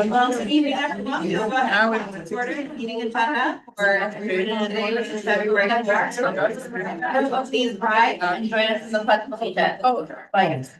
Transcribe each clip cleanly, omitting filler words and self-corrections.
Well, good evening, everyone. Meeting agenda for today, which is February 3rd. Please rise and join us in the pledge of allegiance.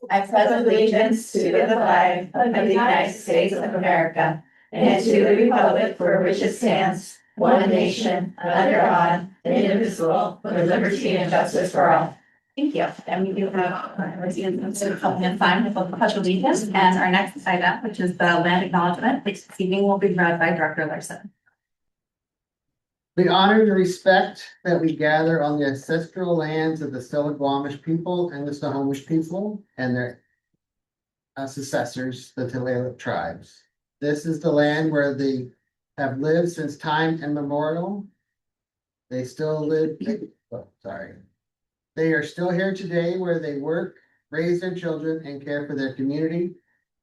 I pledge allegiance to the flag of the United States of America and to the republic for which it stands, one nation, under God, indivisible, with liberty and justice for all. Thank you. And we do have residents helping us sign the pledge of allegiance. And our next item, which is the land acknowledgement, which this evening will be read by Director Larson. We honor and respect that we gather on the ancestral lands of the Stillaguamish people and the Snohomish people and their successors, the Tulalip tribes. This is the land where they have lived since time immemorial. They still live, They are still here today where they work, raise their children, and care for their community.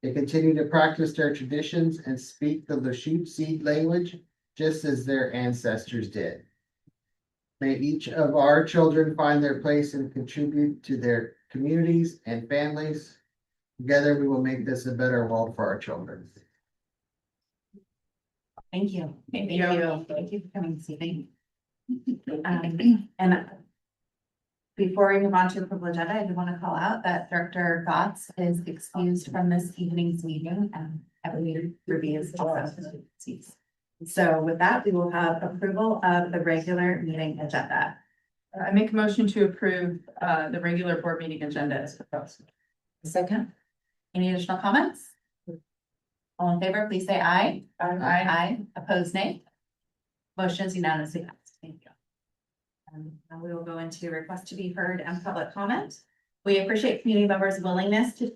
They continue to practice their traditions and speak the Lushootseed Seed language, just as their ancestors did. May each of our children find their place and contribute to their communities and families. Together, we will make this a better world for our children. Thank you. Thank you for coming this evening. And before we move on to the approval agenda, I do want to call out that Director Gotts is excused from this evening's meeting and I believe reviews also. So with that, we will have approval of the regular meeting agenda. I make a motion to approve the regular board meeting agenda as proposed. Second. Any additional comments? All in favor, please say aye. Aye. Opposed, nay. Motion is unanimously passed. Thank you. Now we will go into request to be heard and public comment. We appreciate community members' willingness to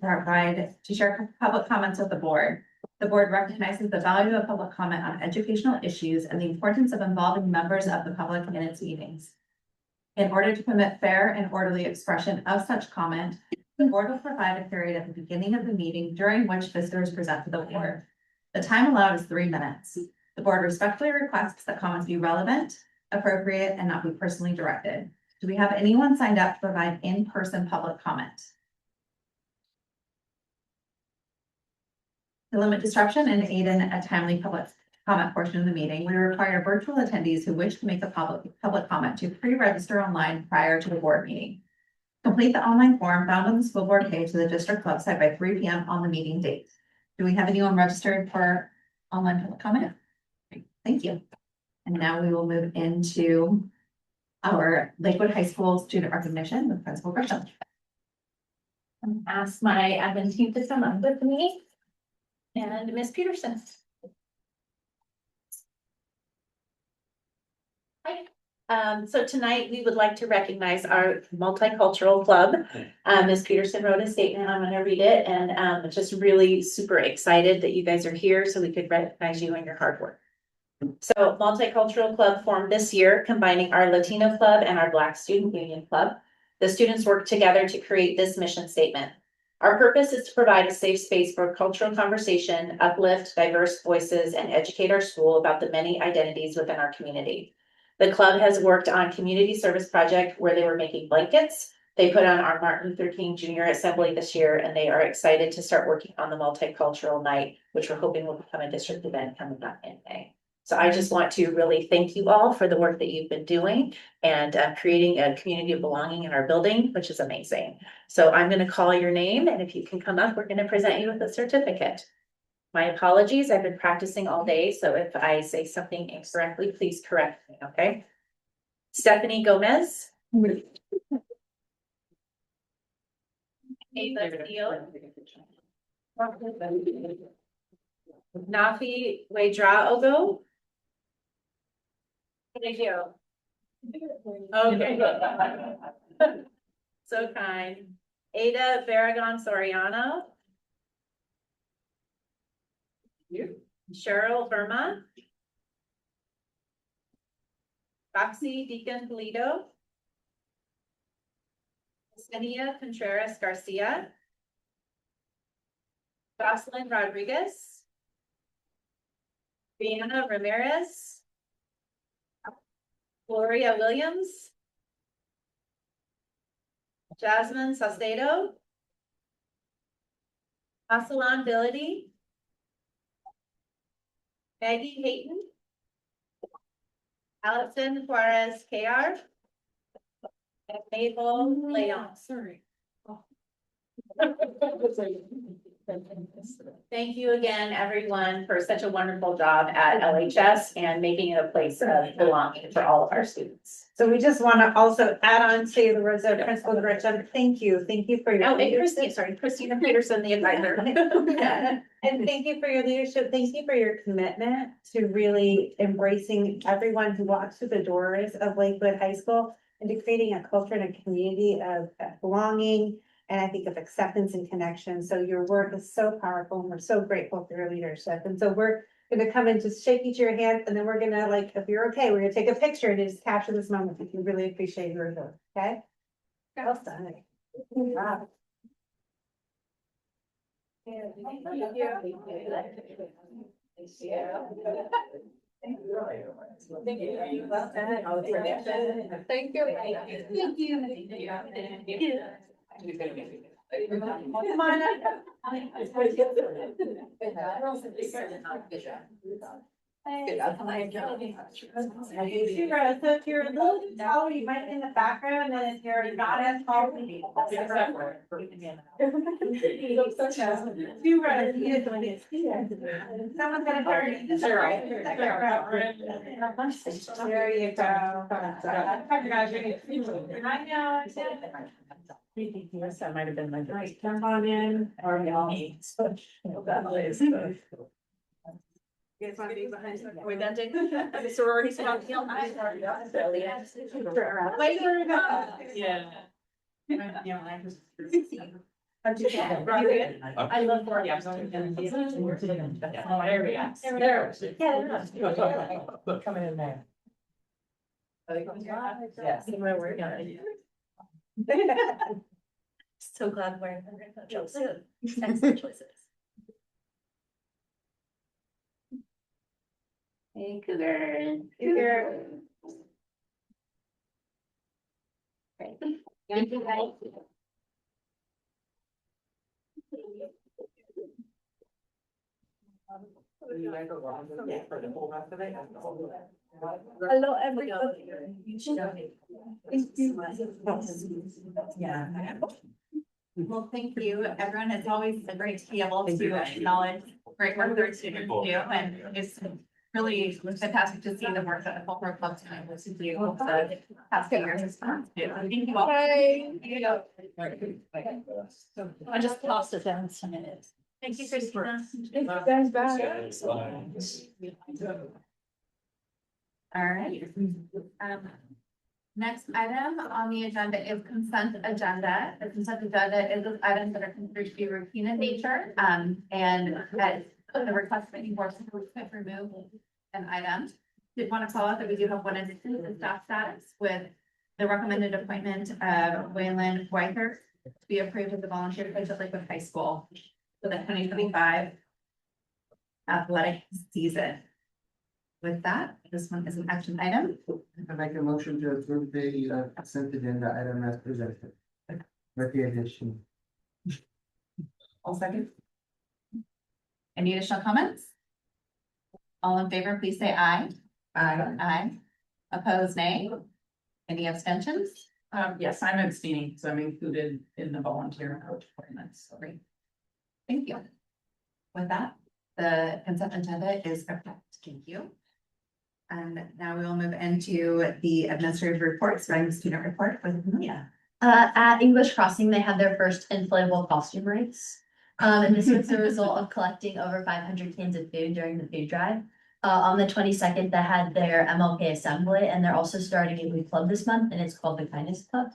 share public comments with the board. The board recognizes the value of public comment on educational issues and the importance of involving members of the public in its meetings. In order to permit fair and orderly expression of such comment, the board will provide a period at the beginning of the meeting during which visitors present to the board. The time allowed is 3 minutes. The board respectfully requests that comments be relevant, appropriate, and not be personally directed. Do we have anyone signed up to provide in-person public comment? To limit disruption and aid in a timely public comment portion of the meeting, we require virtual attendees who wish to make a public comment to pre-register online prior to the board meeting. Complete the online form found on the school board page of the district website by 3 p.m. on the meeting date. Do we have anyone registered for online public comment? Great, thank you. And now we will move into our Lakewood High School student recognition with Principal Grisham. Ask my admin team to come up with me and Miss Peterson. Hi. So tonight we would like to recognize our multicultural club. Ms. Peterson wrote a statement. I'm going to read it, and just really super excited that you guys are here so we could recognize you and your hard work. So multicultural club formed this year, combining our Latino club and our Black Student Union Club. The students worked together to create this mission statement. Our purpose is to provide a safe space for cultural conversation, uplift diverse voices, and educate our school about the many identities within our community. The club has worked on community service project where they were making blankets. They put on our Martin Luther King Jr. Assembly this year, and they are excited to start working on the multicultural night, which we're hoping will become a district event coming up in May. So I just want to really thank you all for the work that you've been doing and creating a community of belonging in our building, which is amazing. So I'm going to call your name, and if you can come up, we're going to present you with a certificate. My apologies, I've been practicing all day, so if I say something incorrectly, please correct me, okay? Stephanie Gomez. Ava Steele. Nafi Wedraogo. Thank you. Okay. So kind. Ada Barragon Soriano. Cheryl Verma. Roxy Deacon Polito. Senia Contreras Garcia. Jocelyn Rodriguez. Brianna Ramirez. Gloria Williams. Jasmine Saucedo. Asalan Bility. Maggie Hayton. Allison Juarez KR. And Mabel Leon. Sorry. Thank you again, everyone, for such a wonderful job at LHS and making it a place of belonging for all of our students. So we just want to also add on to the Rosa Principal Director, thank you for your. Oh, and Christina Peterson, the advisor. And thank you for your leadership, thank you for your commitment to really embracing everyone who walks through the doors of Lakewood High School and to creating a culture and a community of belonging, and I think of acceptance and connection. So your work is so powerful, and we're so grateful for your leadership. And so we're gonna come and just shake each of your hands, and then we're gonna, like, if you're okay, we're gonna take a picture and just capture this moment. We can really appreciate your work, okay? Well done. Wow. Thank you. Come on up. Shira, so if you're a little taller, you might be in the background, and if you're not as tall, maybe. Shira, someone's gonna hurry. There you go. I know. That might have been my. Right, jump on in. Or y'all. You guys wanna be behind? Are we done, Jake? The sorority swap deal? Way to go. Yeah. I love sorority. Coming in there. Yes. So glad we're jumpsuit. Excellent choices. Hey, Cougar. Cougar. Great. Thank you, guys. Hello, everybody. Yeah. Well, thank you, everyone. It's always great to be able to acknowledge great work that our students do, and it's really fantastic to see the work that the Fulcrum Club's been able to do the past few years. Thank you all. I just tossed it down some minutes. Thank you, Christina. All right. Next item on the agenda is consent agenda. The consent agenda is those items that are considered to be routine in nature. And at the request of any board, we could remove an item. Did want to call out that we do have one addition to staff status with the recommended appointment of Waylon Weicker to be approved as a volunteer coach at Lakewood High School for the 2025 athletic season. With that, this one is an action item. I make a motion to approve the consent agenda item as presented. With the addition. All second. Any additional comments? All in favor, please say aye. Aye. Aye. Opposed, nay. Any abstentions? Yes, I'm abstaining, so I'm included in the volunteer coach appointments. Great. Thank you. With that, the consent agenda is approved. Thank you. And now we will move into the administrative report, starting the student report with Malia. At English Crossing, they had their first inflatable costume race. And this was the result of collecting over 500 cans of food during the food drive. On the 22nd, they had their MLK assembly, and they're also starting a new club this month, and it's called the Kindness Club.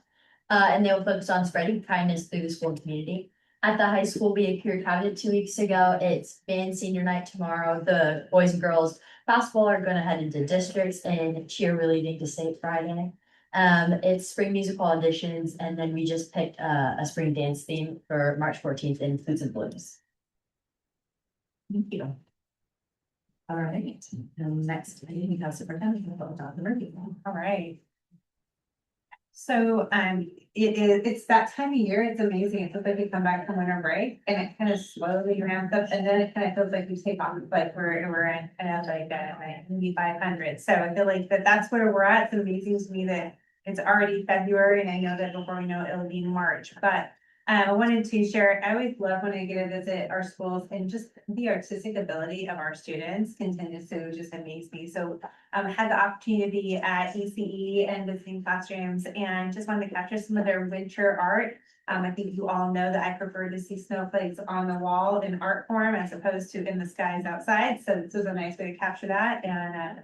And they will focus on spreading kindness through the school community. At the high school, we accredited 2 weeks ago. It's band senior night tomorrow. The boys and girls basketball are going to head into districts, and cheerleading to state Friday. It's spring musical auditions, and then we just picked a spring dance theme for March 14th in Foods and Blooms. Thank you. All right, and next, we have Superintendent Dr. Murphy. All right. So, it's that time of year, it's amazing, it feels like we come back from winter break, and it kind of slowly ramps up, and then it kind of feels like we take off, like we're in, like, maybe 500, so I feel like that's where we're at, it's amazing to me that it's already February, and I know that before we know it, it'll be March, but I wanted to share, I always love when I get to visit our schools, and just the artistic ability of our students continues to just amaze me, so had the opportunity to be at ECE and visiting classrooms and just wanted to capture some of their winter art. I think you all know that I prefer to see snowflakes on the wall in art form as opposed to in the skies outside. So this was a nice way to capture that, and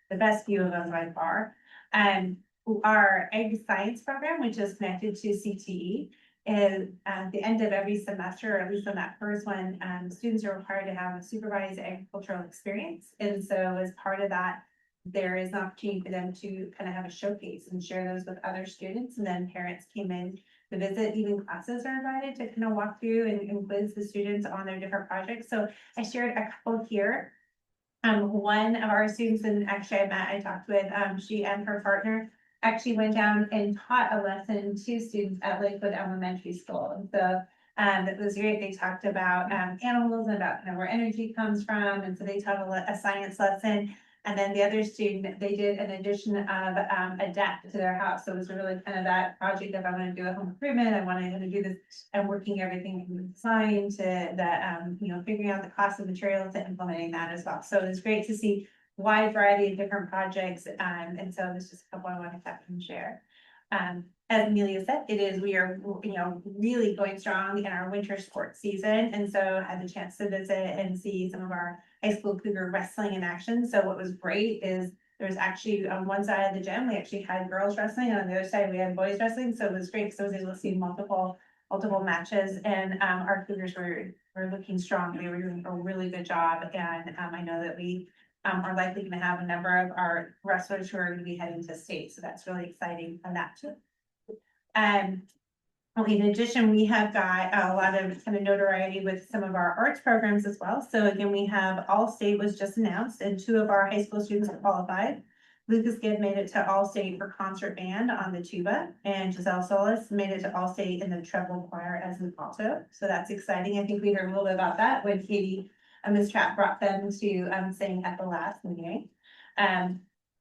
the best view of them by far. Our egg science program, which is connected to CTE, is at the end of every semester, or at least on that first one, students are required to have a supervised agricultural experience. And so as part of that, there is an opportunity for them to kind of have a showcase and share those with other students. And then parents came in to visit, even classes are invited to kind of walk through and quiz the students on their different projects. So I shared a couple here. One of our students, and actually I talked with, she and her partner actually went down and taught a lesson to students at Lakewood Elementary School. And so it was great. They talked about animals and about kind of where energy comes from. And so they taught a science lesson. And then the other student, they did an addition of a deck to their house. So it was really kind of that project of I want to do a home improvement. I want to do this and working everything from design to the, figuring out the cost of materials and implementing that as well. So it was great to see wide variety of different projects. And so there's just a couple I want to tap and share. As Amelia said, we are, really going strong in our winter sports season. And so I had the chance to visit and see some of our high school cougar wrestling in action. So what was great is there was actually on one side of the gym, we actually had girls wrestling, and on the other side we had boys wrestling. So it was great because I was able to see multiple matches, and our cougars were looking strong. They were doing a really good job, and I know that we are likely going to have a number of our wrestlers who are going to be heading to state. So that's really exciting on that too. In addition, we have got a lot of kind of notoriety with some of our arts programs as well. So again, we have All State was just announced, and 2 of our high school students are qualified. Lucas Gibb made it to All State for concert band on the tuba, and Giselle Solis made it to All State in the treble choir as an alto. So that's exciting. I think we heard a little bit about that when Katie Ms. Trapp brought them to sing at the last meeting.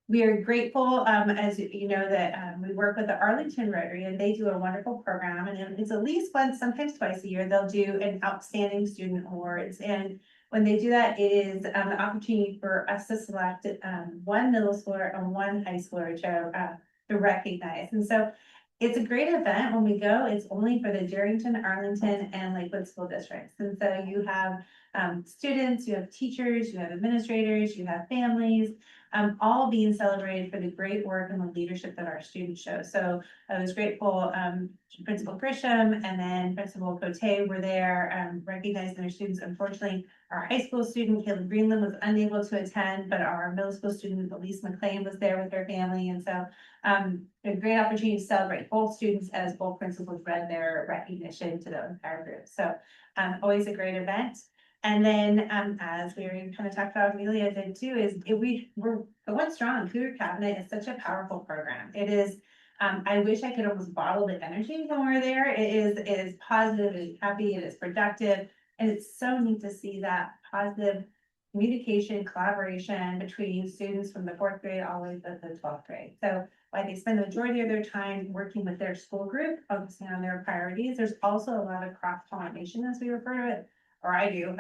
We are grateful, as you know, that we work with the Arlington Rotary, and they do a wonderful program, and it's at least once, sometimes twice a year, they'll do an Outstanding Student Awards. And when they do that, it is an opportunity for us to select one middle schooler and one high schooler to recognize. And so it's a great event. When we go, it's only for the Darrington, Arlington, and Lakewood school districts. And so you have students, you have teachers, you have administrators, you have families, all being celebrated for the great work and the leadership that our students show. So I was grateful, Principal Grisham and then Principal Cote were there, recognizing their students. Unfortunately, our high school student, Caleb Greenland, was unable to attend, but our middle school student, Elise McLean, was there with her family. And so a great opportunity to celebrate both students as both principals read their recognition to the entire group. So always a great event. And then, as we already kind of talked about, Amelia did too, is we're going strong. Cougar Cabinet is such a powerful program. It is, I wish I could almost bottle the energy when we're there. It is positive, it is happy, it is productive. And it's so neat to see that positive communication, collaboration between students from the 4th grade all the way to the 12th grade. So while they spend the majority of their time working with their school group, focusing on their priorities, there's also a lot of cross-pollination, as we refer to it, or I do,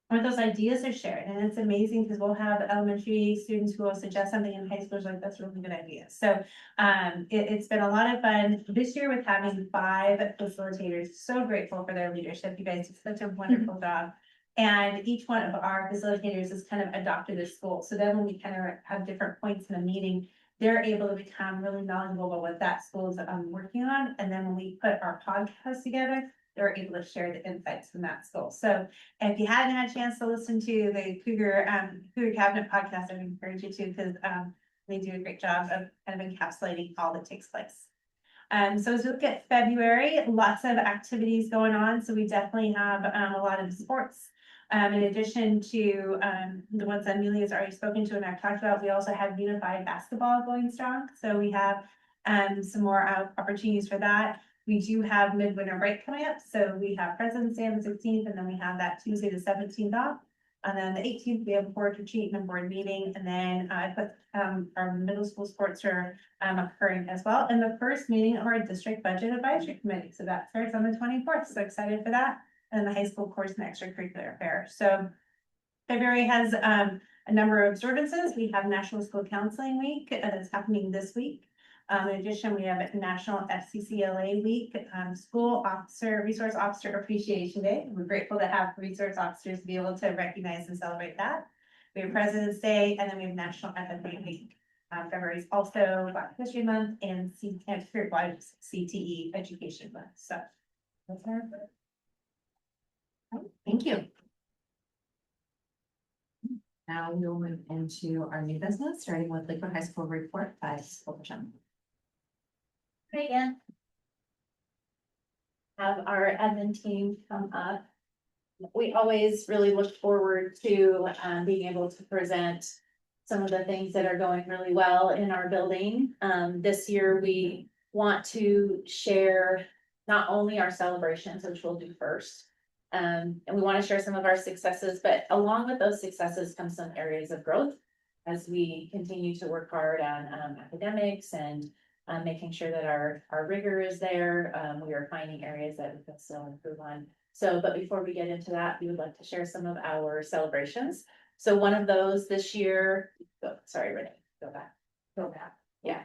where those ideas are shared. And it's amazing because we'll have elementary students who will suggest something in high school, like that's a really good idea. So it's been a lot of fun this year with having 5 facilitators. So grateful for their leadership. You guys did such a wonderful job. And each one of our facilitators has kind of adopted a school. So then when we kind of have different points in a meeting, they're able to become really knowledgeable about what that school is working on. And then when we put our podcast together, they're able to share the insights from that school. So if you hadn't had a chance to listen to the Cougar Cabinet podcast, I would encourage you to, because they do a great job of kind of encapsulating all that takes place. So as we look at February, lots of activities going on. So we definitely have a lot of sports. In addition to the ones that Amelia's already spoken to and I've talked about, we also have unified basketball going strong. So we have some more opportunities for that. We do have midwinter break coming up, so we have President's Day on the 16th, and then we have that Tuesday the 17th off. And then the 18th, we have board retreat and a board meeting, and then I put our middle school sports are occurring as well. And the first meeting of our district budget advisory committee, so that starts on the 24th, so excited for that. And the high school course and extracurricular affair. So February has a number of observances. We have National School Counseling Week that's happening this week. In addition, we have a National FCCLA Week, School Officer, Resource Officer Appreciation Day. We're grateful to have resource officers to be able to recognize and celebrate that. We have President's Day, and then we have National FFA Week. February is also Black History Month and Spirit-wide CTE Education Month. So that's our. Thank you. Now we will move into our new business, starting with Lakewood High School report by school division. Again. Have our admin team come up. We always really look forward to being able to present some of the things that are going really well in our building. This year, we want to share not only our celebrations, which we'll do first, and we want to share some of our successes, but along with those successes come some areas of growth as we continue to work hard on academics and making sure that our rigor is there. We are finding areas that we can still improve on. So, but before we get into that, we would like to share some of our celebrations. So one of those this year, sorry, Renee, go back. Yeah.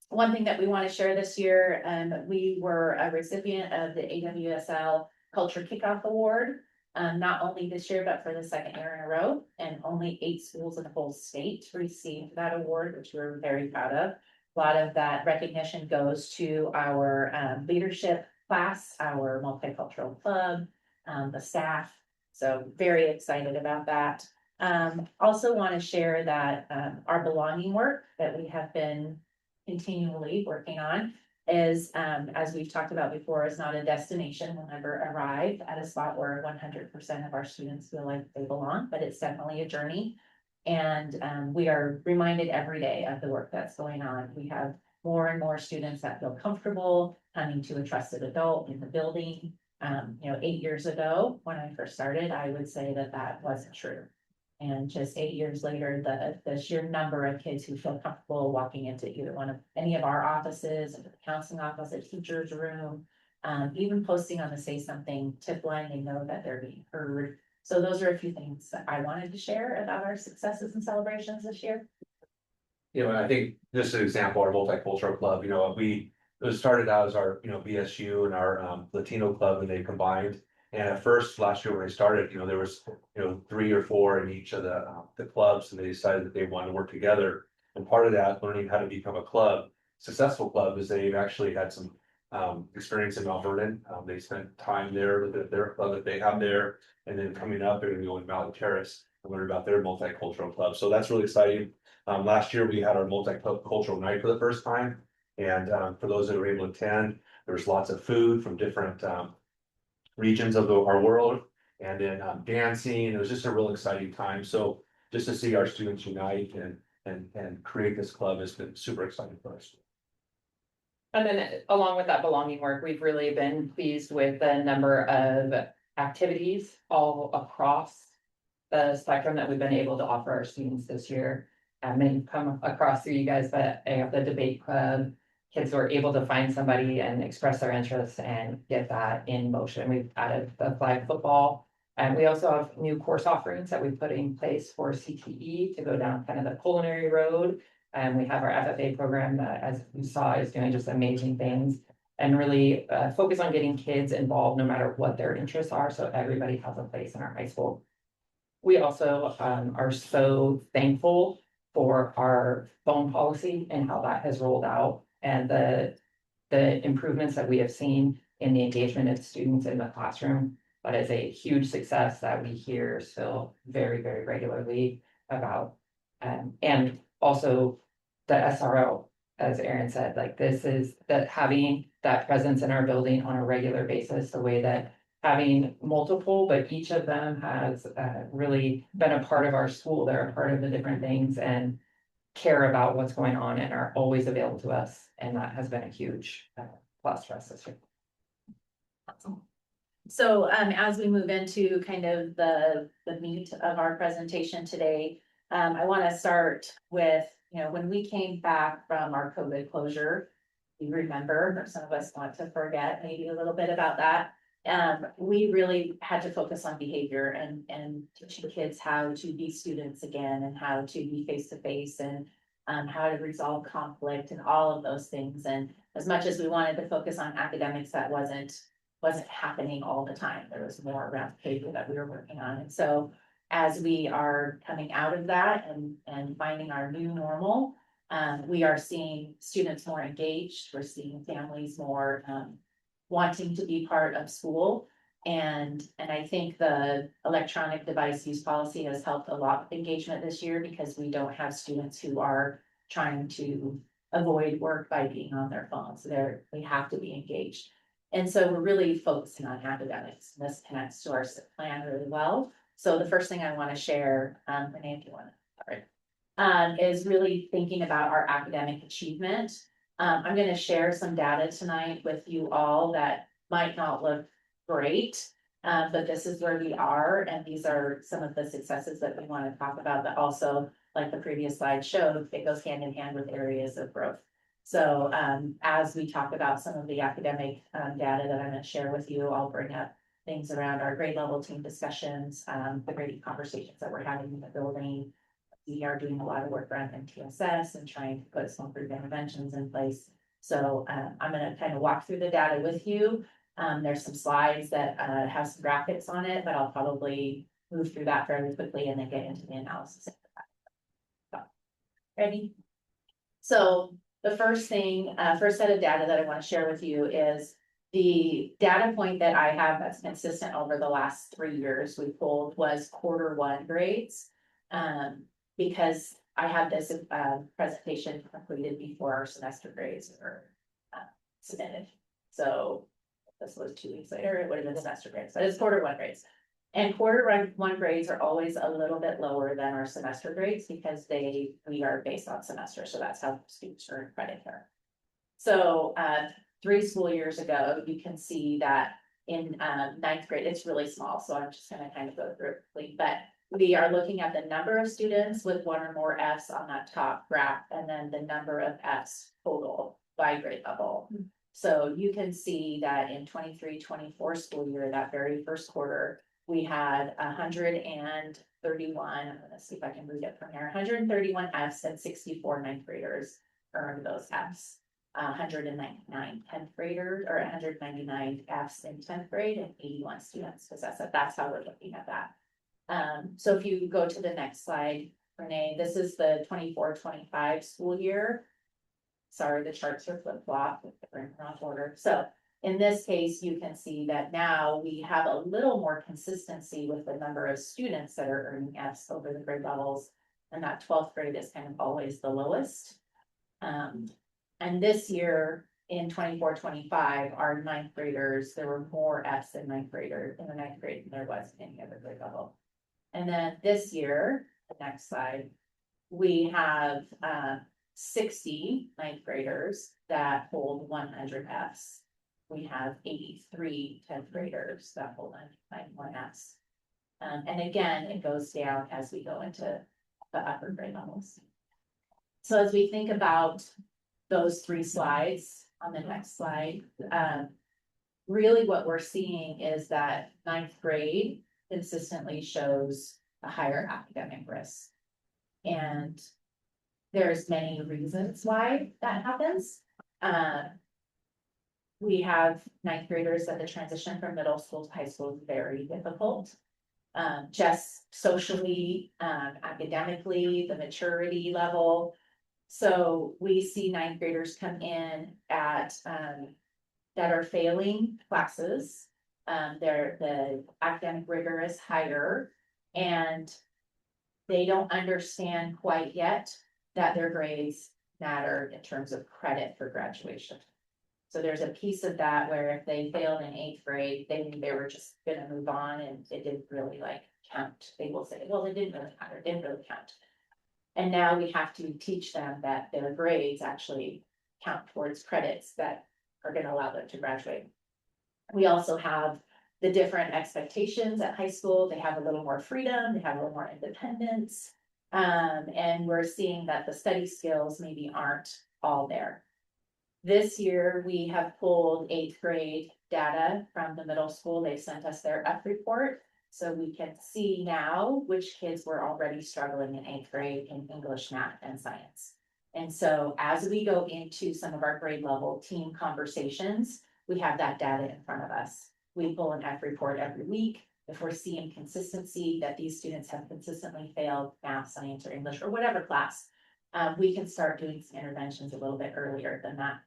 One thing that we want to share this year, we were a recipient of the AWSL Culture Kickoff Award. Not only this year, but for the second year in a row, and only 8 schools in the whole state received that award, which we're very proud of. A lot of that recognition goes to our leadership class, our multicultural club, the staff. So very excited about that. Also want to share that our belonging work that we have been continually working on is, as we've talked about before, is not a destination. We'll never arrive at a spot where 100% of our students feel like they belong, but it's definitely a journey. And we are reminded every day of the work that's going on. We have more and more students that feel comfortable coming to a trusted adult in the building. 8 years ago, when I first started, I would say that that wasn't true. And just 8 years later, the sheer number of kids who feel comfortable walking into either any of our offices, into the counseling office, a teacher's room, even posting on the Say Something tip line, they know that they're being heard. So those are a few things that I wanted to share about our successes and celebrations this year. I think just an example, our multicultural club, it was started out as our, BSU and our Latino club, and they combined. And at first, last year when they started, there was, 3 or 4 in each of the clubs, and they decided that they wanted to work together. And part of that, learning how to become a successful club, is they've actually had some experience in Mount Vernon. They spent time there with their club that they have there, and then coming up, they're gonna go in Mountain Terrace and learn about their multicultural club. So that's really exciting. Last year we had our multicultural night for the first time. And for those that were able to attend, there was lots of food from different regions of our world, and then dancing. It was just a real exciting time. So just to see our students unite and create this club has been super exciting for us. And then along with that belonging work, we've really been pleased with the number of activities all across the spectrum that we've been able to offer our students this year. Many come across through you guys, but the debate club, kids were able to find somebody and express their interests and get that in motion. We've added the flag football, and we also have new course offerings that we put in place for CTE to go down kind of the culinary road. And we have our FFA program that, as you saw, is doing just amazing things and really focus on getting kids involved no matter what their interests are, so everybody has a place in our high school. We also are so thankful for our phone policy and how that has rolled out, and the improvements that we have seen in the engagement of students in the classroom. That is a huge success that we hear still very, very regularly about. And also the SRO, as Erin said, like this is that having that presence in our building on a regular basis, the way that having multiple, but each of them has really been a part of our school. They're a part of the different things, and care about what's going on and are always available to us, and that has been a huge plus for us this year. Awesome. So, as we move into kind of the meat of our presentation today, I want to start with, when we came back from our COVID closure, you remember, or some of us want to forget maybe a little bit about that. We really had to focus on behavior and teaching kids how to be students again and how to be face to face and how to resolve conflict and all of those things. And as much as we wanted to focus on academics, that wasn't happening all the time. There was more around behavior that we were working on. And so as we are coming out of that and finding our new normal, we are seeing students more engaged. We're seeing families more wanting to be part of school. And I think the electronic device use policy has helped a lot with engagement this year because we don't have students who are trying to avoid work by being on their phones. They have to be engaged. And so we're really focusing on academics. This connects to our plan really well. So the first thing I want to share, Renee, if you want to, is really thinking about our academic achievement. I'm going to share some data tonight with you all that might not look great, but this is where we are, and these are some of the successes that we want to talk about that also, like the previous slide showed, it goes hand in hand with areas of growth. So as we talk about some of the academic data that I'm going to share with you, I'll bring up things around our grade level team discussions, the grading conversations that we're having in the building. We are doing a lot of work around MTSS and trying to put some group interventions in place. So I'm going to kind of walk through the data with you. There's some slides that have some graphics on it, but I'll probably move through that fairly quickly and then get into the analysis. Ready? So the first thing, first set of data that I want to share with you is the data point that I have that's consistent over the last 3 years we pulled was Q1 grades. Because I had this presentation completed before our semester grades were submitted. So this was 2 weeks later, it would have been semester grades, but it's Q1 grades. And Q1 grades are always a little bit lower than our semester grades because we are based on semester. So that's how students earn credit here. So 3 school years ago, you can see that in 9th grade, it's really small. So I'm just going to kind of go through it quickly, but we are looking at the number of students with 1 or more Fs on that top graph, and then the number of Fs total by grade level. So you can see that in 23-24 school year, that very first quarter, we had 131, I'm gonna see if I can read it from here, 131 Fs and 64 9th graders earned those Fs. 199 10th graders, or 199 Fs in 10th grade, and 81 students possess it. That's how we're looking at that. So if you go to the next slide, Renee, this is the 24-25 school year. Sorry, the charts are flip-flop, they're in wrong order. So in this case, you can see that now we have a little more consistency with the number of students that are earning Fs over the grade levels. And that 12th grade is kind of always the lowest. And this year in 24-25, our 9th graders, there were more Fs in 9th grader in the 9th grade than there was in any other grade level. And then this year, the next slide, we have 60 9th graders that hold 100 Fs. We have 83 10th graders that hold 91 Fs. And again, it goes down as we go into the upper grade levels. So as we think about those 3 slides on the next slide, really what we're seeing is that 9th grade consistently shows a higher academic risk. And there's many reasons why that happens. We have 9th graders that the transition from middle school to high school is very difficult. Just socially, academically, the maturity level. So we see 9th graders come in at that are failing classes. The academic rigor is higher, and they don't understand quite yet that their grades matter in terms of credit for graduation. So there's a piece of that where if they failed in 8th grade, they were just gonna move on and it didn't really count. They will say, well, it didn't really matter, it didn't really count. And now we have to teach them that their grades actually count towards credits that are gonna allow them to graduate. We also have the different expectations at high school. They have a little more freedom, they have a little more independence. And we're seeing that the study skills maybe aren't all there. This year, we have pulled eighth grade data from the middle school. They've sent us their F report. So we can see now which kids were already struggling in eighth grade in English, math, and science. And so as we go into some of our grade level team conversations, we have that data in front of us. We pull an F report every week. If we're seeing consistency that these students have consistently failed math, science, or English, or whatever class, we can start doing some interventions a little bit earlier than that.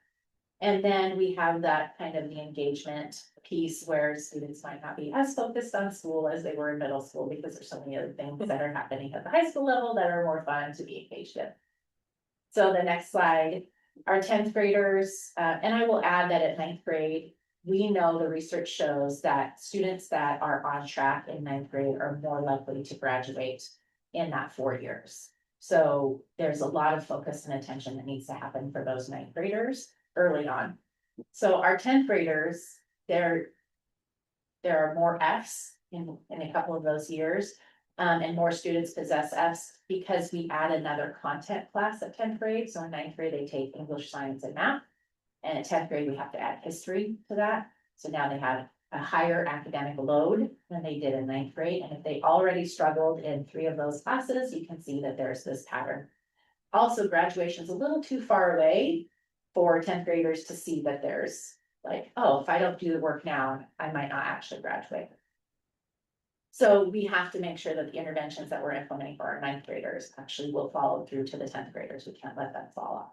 And then we have that kind of the engagement piece where students might not be as focused on school as they were in middle school because there's so many other things that are happening at the high school level that are more fun to be engaged in. So the next slide, our 10th graders, and I will add that at 9th grade, we know the research shows that students that are on track in 9th grade are more likely to graduate in that 4 years. So there's a lot of focus and attention that needs to happen for those 9th graders early on. So our 10th graders, there are more Fs in a couple of those years. And more students possess Fs because we add another content class at 10th grade. So in 9th grade, they take English, science, and math. And at 10th grade, we have to add history to that. So now they have a higher academic load than they did in 9th grade. And if they already struggled in 3 of those classes, you can see that there's this pattern. Also, graduation is a little too far away for 10th graders to see that there's like, oh, if I don't do the work now, I might not actually graduate. So we have to make sure that the interventions that we're implementing for our 9th graders actually will follow through to the 10th graders. We can't let them fall off.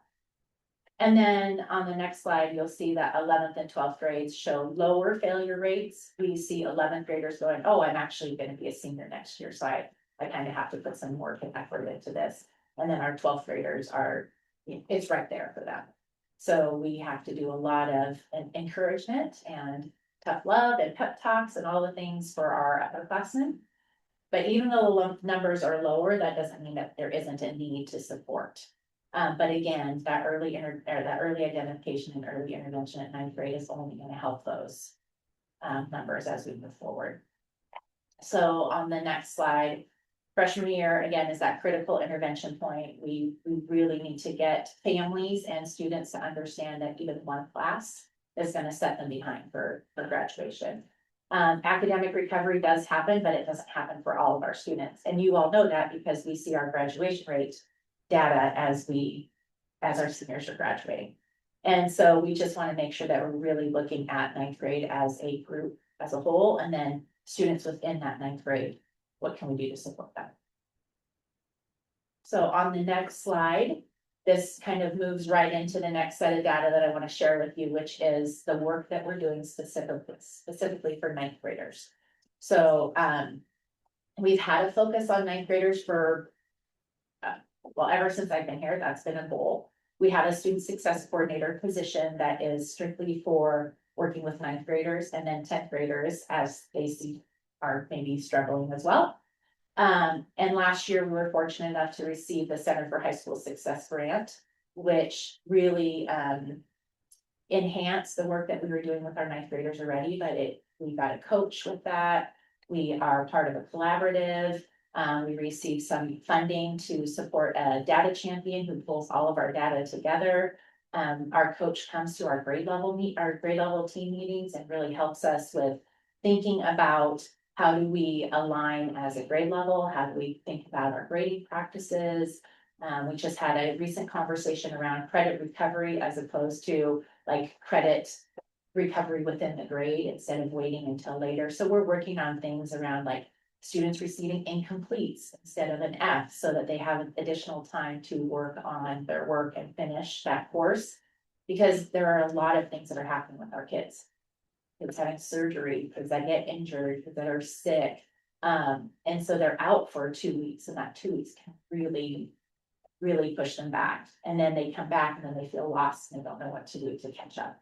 And then on the next slide, you'll see that 11th and 12th grades show lower failure rates. We see 11th graders going, oh, I'm actually going to be a senior next year. So I kind of have to put some work and effort into this. And then our 12th graders are, it's right there for them. So we have to do a lot of encouragement and tough love and pep talks and all the things for our upperclassmen. But even though the numbers are lower, that doesn't mean that there isn't a need to support. But again, that early identification and early intervention at 9th grade is only going to help those numbers as we move forward. So on the next slide, freshman year, again, is that critical intervention point. We really need to get families and students to understand that even one class is going to set them behind for graduation. Academic recovery does happen, but it doesn't happen for all of our students. And you all know that because we see our graduation rate data as our seniors are graduating. And so we just want to make sure that we're really looking at 9th grade as a group as a whole, and then students within that 9th grade, what can we do to support them? So on the next slide, this kind of moves right into the next set of data that I want to share with you, which is the work that we're doing specifically for 9th graders. So we've had a focus on 9th graders for, well, ever since I've been here, that's been a goal. We have a student success coordinator position that is strictly for working with 9th graders, and then 10th graders as they see are maybe struggling as well. And last year we were fortunate enough to receive the Center for High School Success grant, which really enhanced the work that we were doing with our 9th graders already, but we got a coach with that. We are part of a collaborative. We received some funding to support a data champion who pulls all of our data together. Our coach comes to our grade level team meetings and really helps us with thinking about how do we align as a grade level? How do we think about our grading practices? We just had a recent conversation around credit recovery as opposed to like credit recovery within the grade instead of waiting until later. So we're working on things around like students receiving incompletes instead of an F so that they have additional time to work on their work and finish that course. Because there are a lot of things that are happening with our kids. Kids having surgery, kids that get injured, kids that are sick. And so they're out for 2 weeks, and that 2 weeks can really push them back. And then they come back and then they feel lost and they don't know what to do to catch up.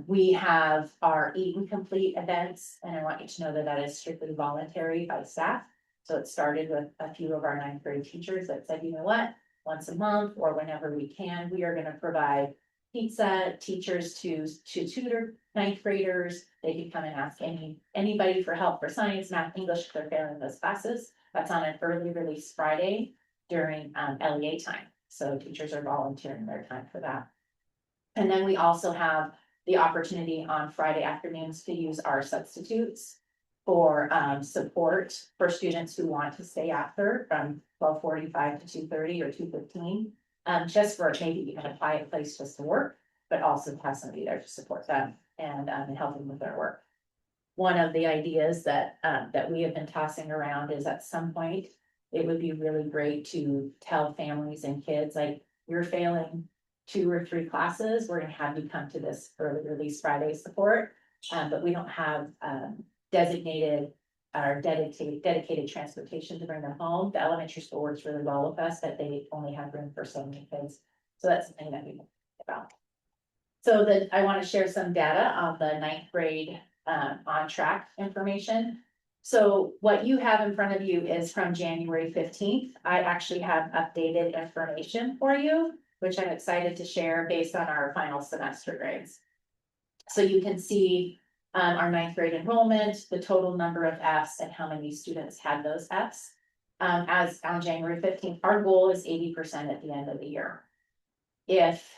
We have our Eat and Complete events, and I want you to know that that is strictly voluntary by staff. So it started with a few of our ninth grade teachers that said, you know what, once a month or whenever we can, we are gonna provide pizza, teachers to tutor ninth graders. They could come and ask anybody for help for science, math, English, if they're failing those classes. That's on an early release Friday during LEA time. So teachers are volunteering their time for that. And then we also have the opportunity on Friday afternoons to use our substitutes for support for students who want to stay after from 12:45 to 2:30 or 2:15. Just for maybe even a quiet place just to work, but also to have somebody there to support them and help them with their work. One of the ideas that we have been tossing around is at some point, it would be really great to tell families and kids, like, you're failing 2 or 3 classes, we're gonna have you come to this early release Friday support. But we don't have designated or dedicated transportation to bring them home. The elementary school works really well with us, but they only have room for so many kids. So that's something that we think about. So I want to share some data on the ninth grade on track information. So what you have in front of you is from January 15th. I actually have updated information for you, which I'm excited to share based on our final semester grades. So you can see our ninth grade enrollment, the total number of Fs and how many students had those Fs. As on January 15th, our goal is 80% at the end of the year. If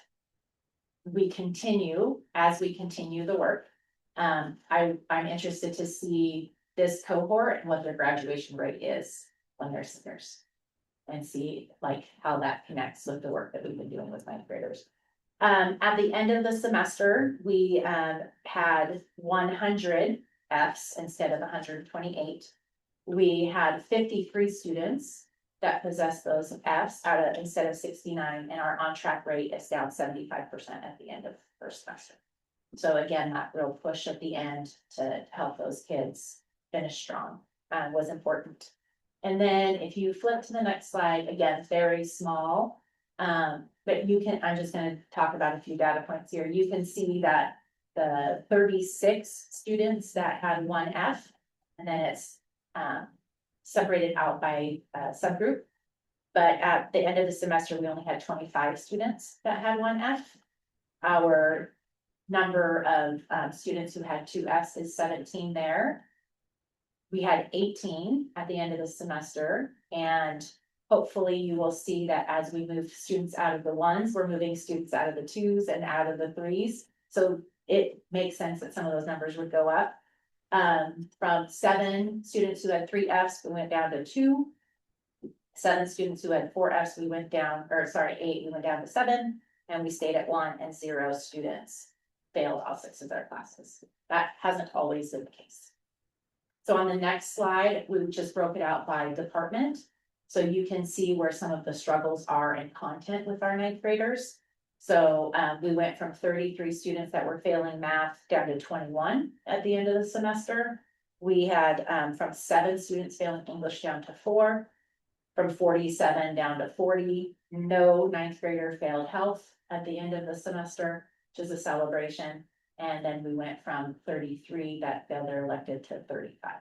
we continue, as we continue the work, I'm interested to see this cohort and what their graduation rate is when they're seniors. And see like how that connects with the work that we've been doing with ninth graders. At the end of the semester, we had 100 Fs instead of 128. We had 53 students that possess those Fs instead of 69, and our on-track rate is down 75% at the end of the first semester. So again, that real push at the end to help those kids finish strong was important. And then if you flip to the next slide, again, very small. But I'm just gonna talk about a few data points here. You can see that the 36 students that had 1 F, and then it's separated out by subgroup. But at the end of the semester, we only had 25 students that had 1 F. Our number of students who had 2 Fs is 17 there. We had 18 at the end of the semester, and hopefully you will see that as we move students out of the 1s, we're moving students out of the 2s and out of the 3s. So it makes sense that some of those numbers would go up. From 7 students who had 3 Fs, we went down to 2. 7 students who had 4 Fs, we went down, 8, we went down to 7, and we stayed at 1, and 0 students failed all 6 of their classes. That hasn't always been the case. So on the next slide, we just broke it out by department. So you can see where some of the struggles are in content with our ninth graders. So we went from 33 students that were failing math down to 21 at the end of the semester. We had from 7 students failing English down to 4, from 47 down to 40. No ninth grader failed health at the end of the semester, which is a celebration. And then we went from 33 that failed their elective to 35.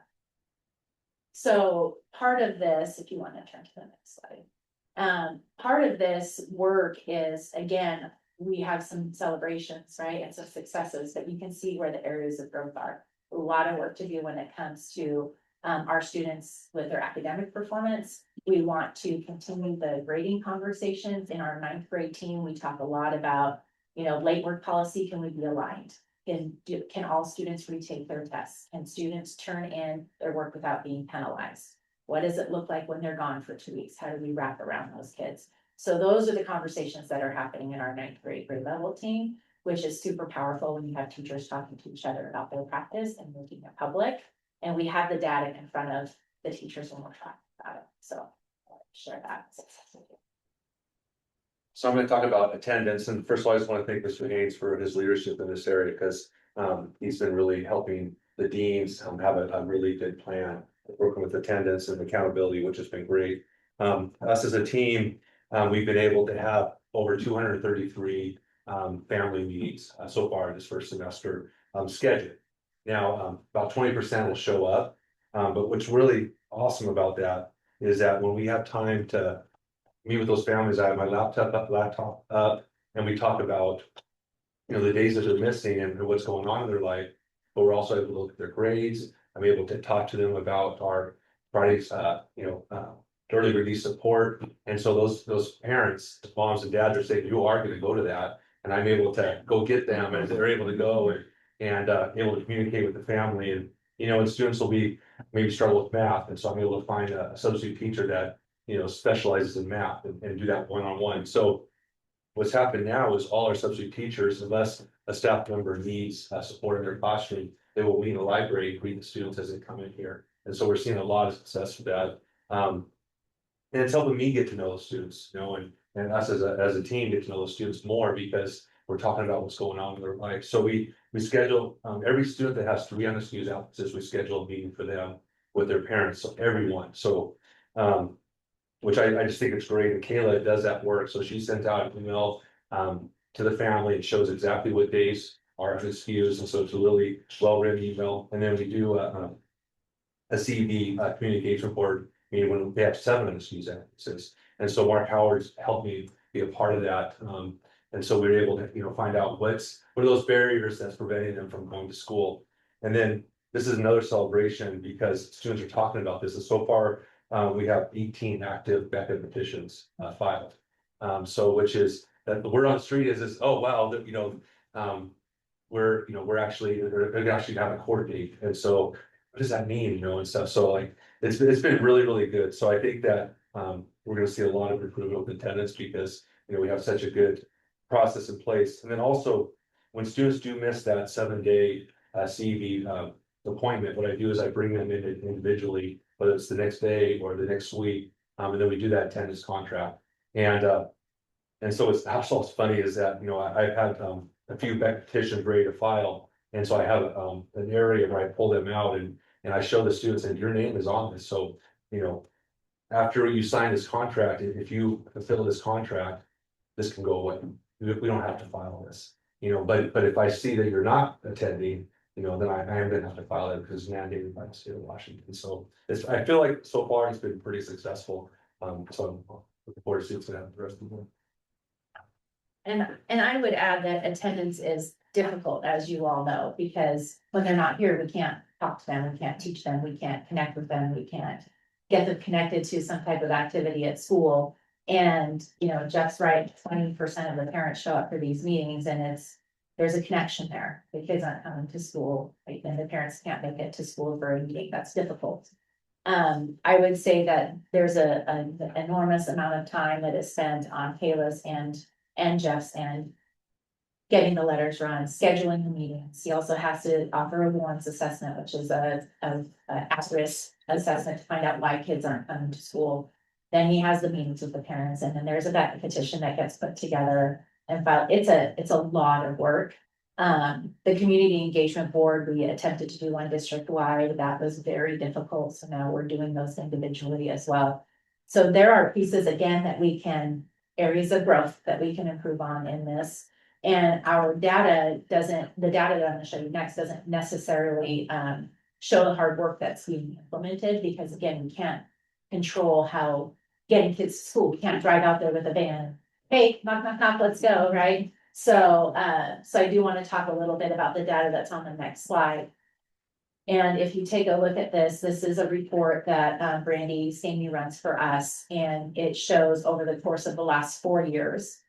So part of this, if you want to turn to the next slide, part of this work is, again, we have some celebrations, right? And some successes that you can see where the areas of growth are. A lot of work to do when it comes to our students with their academic performance. We want to continue the grading conversations in our ninth grade team. We talk a lot about, late work policy. Can we be aligned? Can all students retake their tests? Can students turn in their work without being penalized? What does it look like when they're gone for 2 weeks? How do we wrap around those kids? So those are the conversations that are happening in our ninth grade level team, which is super powerful when you have teachers talking to each other about their practice and making it public. And we have the data in front of the teachers when we're talking about it. So I'll share that. So I'm gonna talk about attendance, and first of all, I just want to thank Mr. Haynes for his leadership in this area, because he's been really helping the deans have a really good plan, working with attendance and accountability, which has been great. Us as a team, we've been able to have over 233 family meetings so far this first semester scheduled. Now, about 20% will show up, but what's really awesome about that is that when we have time to meet with those families, I have my laptop up, and we talk about, you know, the days that they're missing and what's going on in their life. But we're also able to look at their grades. I'm able to talk to them about our Friday's, early release support. And so those parents, moms and dads are saying, you are gonna go to that. And I'm able to go get them and they're able to go and able to communicate with the family and, you know, and students will be maybe struggle with math. And so I'm able to find a substitute teacher that, you know, specializes in math and do that one-on-one. So what's happened now is all our substitute teachers, unless a staff member needs support in their classroom, they will meet in the library, greet the students as they come in here. And so we're seeing a lot of success with that. And it's helping me get to know those students, you know, and us as a team get to know those students more because we're talking about what's going on in their life. So we schedule, every student that has 3 unexcused absences, we schedule a meeting for them with their parents, so everyone. So, which I just think it's great, and Kayla does that work, so she sent out an email to the family, and shows exactly what days are unexcused, and so it's a really well-written email, and then we do a CV communication board meeting when we have 7 unexcused absences, and so Mark Howard's helped me be a part of that, and so we were able to, you know, find out what are those barriers that's preventing them from going to school, and then this is another celebration because students are talking about this, and so far we have 18 active BECA petitions filed. So which is that the word on the street is oh wow, that you know, we're actually they're actually have a court date. And so what does that mean, you know, and stuff. So like it's been really, really good. So I think that we're gonna see a lot of improvement with attendance because you know we have such a good process in place. And then also when students do miss that 7-day CEV appointment, what I do is I bring them in individually, whether it's the next day or the next week, and then we do that attendance contract. And so it's also what's funny is that, you know, I've had a few back petitions ready to file. And so I have an area where I pull them out and I show the students that your name is on this. So, you know, after you sign this contract, if you fulfill this contract, this can go away. We don't have to file this, you know, but if I see that you're not attending, you know, then I am gonna have to file it because it's mandated by the state of Washington. So I feel like so far it's been pretty successful. So I'm looking forward to see what's gonna happen the rest of the month. And I would add that attendance is difficult, as you all know, because when they're not here, we can't talk to them, we can't teach them, we can't connect with them, we can't get them connected to some type of activity at school. And, you know, Jeff's right, 20% of the parents show up for these meetings and there's a connection there. The kids aren't coming to school, right? And the parents can't make it to school for a meeting. That's difficult. I would say that there's an enormous amount of time that is spent on Kayla's and Jeff's and getting the letters run, scheduling the meetings. He also has to offer a warrants assessment, which is a at-risk assessment to find out why kids aren't coming to school. Then he has the meetings with the parents, and then there's a BECA petition that gets put together and filed. It's a lot of work. The community engagement board, we attempted to do one district-wide. That was very difficult. So now we're doing those individually as well. So there are pieces again that we can, areas of growth that we can improve on in this. And our data the data that I'm gonna show you next doesn't necessarily show the hard work that's being implemented, because again, we can't control how getting kids to school. We can't drive out there with a van. Hey, knock, knock, knock, let's go, right? So I do want to talk a little bit about the data that's on the next slide. And if you take a look at this is a report that Brandy Staney runs for us, and it shows over the course of the last 4 years.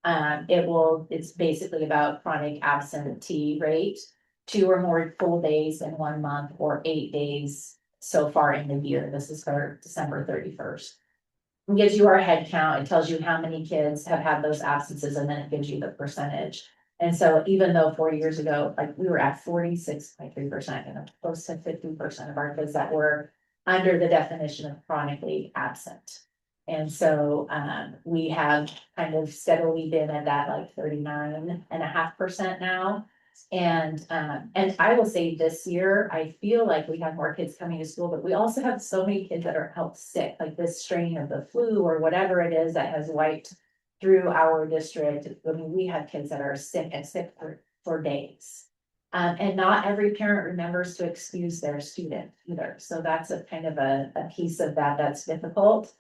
It's basically about chronic absentee rate, 2 or more full days in 1 month, or 8 days so far in the year. This is for December 31st. It gives you our head count. It tells you how many kids have had those absences, and then it gives you the percentage. And so even though 4 years ago, like we were at 46.3%, and close to 50% of our kids that were under the definition of chronically absent. And so we have kind of steadily been at that like 39.5% now. And I will say this year, I feel like we have more kids coming to school, but we also have so many kids that are out sick, like this strain of the flu or whatever it is that has wiped through our district. I mean, we have kids that are sick and sick for days. And not every parent remembers to excuse their student either, so that's a kind of a piece of that that's difficult.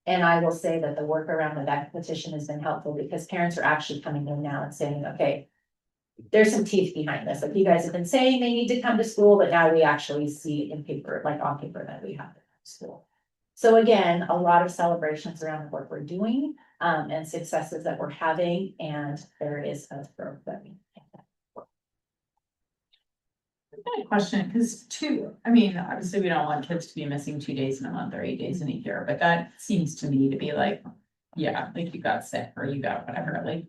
And I will say that the work around the back petition has been helpful because parents are actually coming in now and saying, okay. There's some teeth behind this, like you guys have been saying they need to come to school, but now we actually see in paper, like on paper, that we have to come to school. So again, a lot of celebrations around the work we're doing, and successes that we're having, and there is a growth that we. I got a question, because I mean, obviously, we don't want kids to be missing 2 days in a month or 8 days in a year, but that seems to me to be like, yeah, like you got sick or you got whatever, like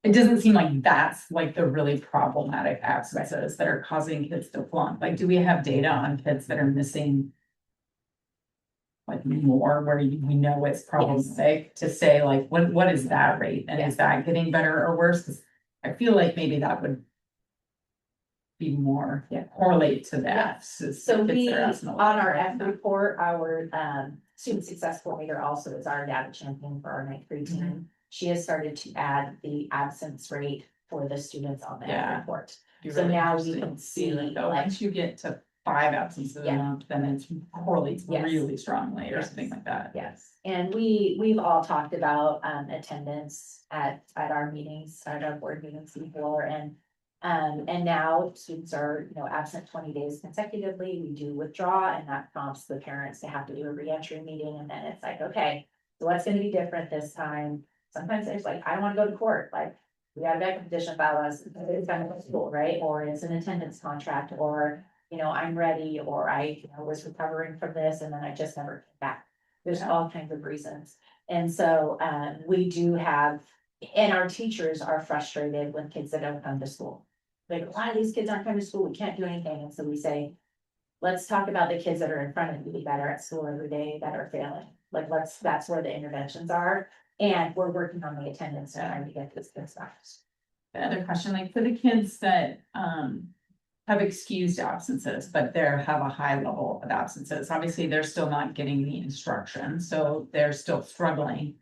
it doesn't seem like that's like the really problematic absences that are causing kids to flunk. Like, do we have data on kids that are missing like more where we know it's problematic to say like, what is that rate? And is that getting better or worse? 'Cause I feel like maybe that would be more correlate to that. So kids we, that are on absent a lot. our F report, our student success coordinator also is our data champion for our ninth grade team. She has started to add the absence rate for the students on the Yeah. F report. Be So really now we interesting can to see, see, though, like- once you get to 5 absences a Yeah. month, then it correlates Yes. really strongly or Yes. something like that. Yes, and we've all talked about attendance at our meetings, at our board meetings before, and now students are, absent 20 days consecutively, we do withdraw, and that prompts the parents to have to do a reentry meeting, and then it's like, okay, so what's gonna be different this time? Sometimes there's like, I wanna go to court, like, we got a back petition file us, it's kind of school, right? Or it's an attendance contract, or, I'm ready, or I, was recovering from this, and then I just never came back. There's all kinds of reasons, and so, we do have, and our teachers are frustrated with kids that don't come to school. Like, a lot of these kids aren't coming to school, we can't do anything, and so we say, let's talk about the kids that are in front of you that are at school every day that are failing. Like, that's where the interventions are, and we're working on the attendance and trying to get this kids back. The other question, like for the kids that have excused absences, but have a high level of absences, obviously they're still not getting the instruction, so they're still struggling.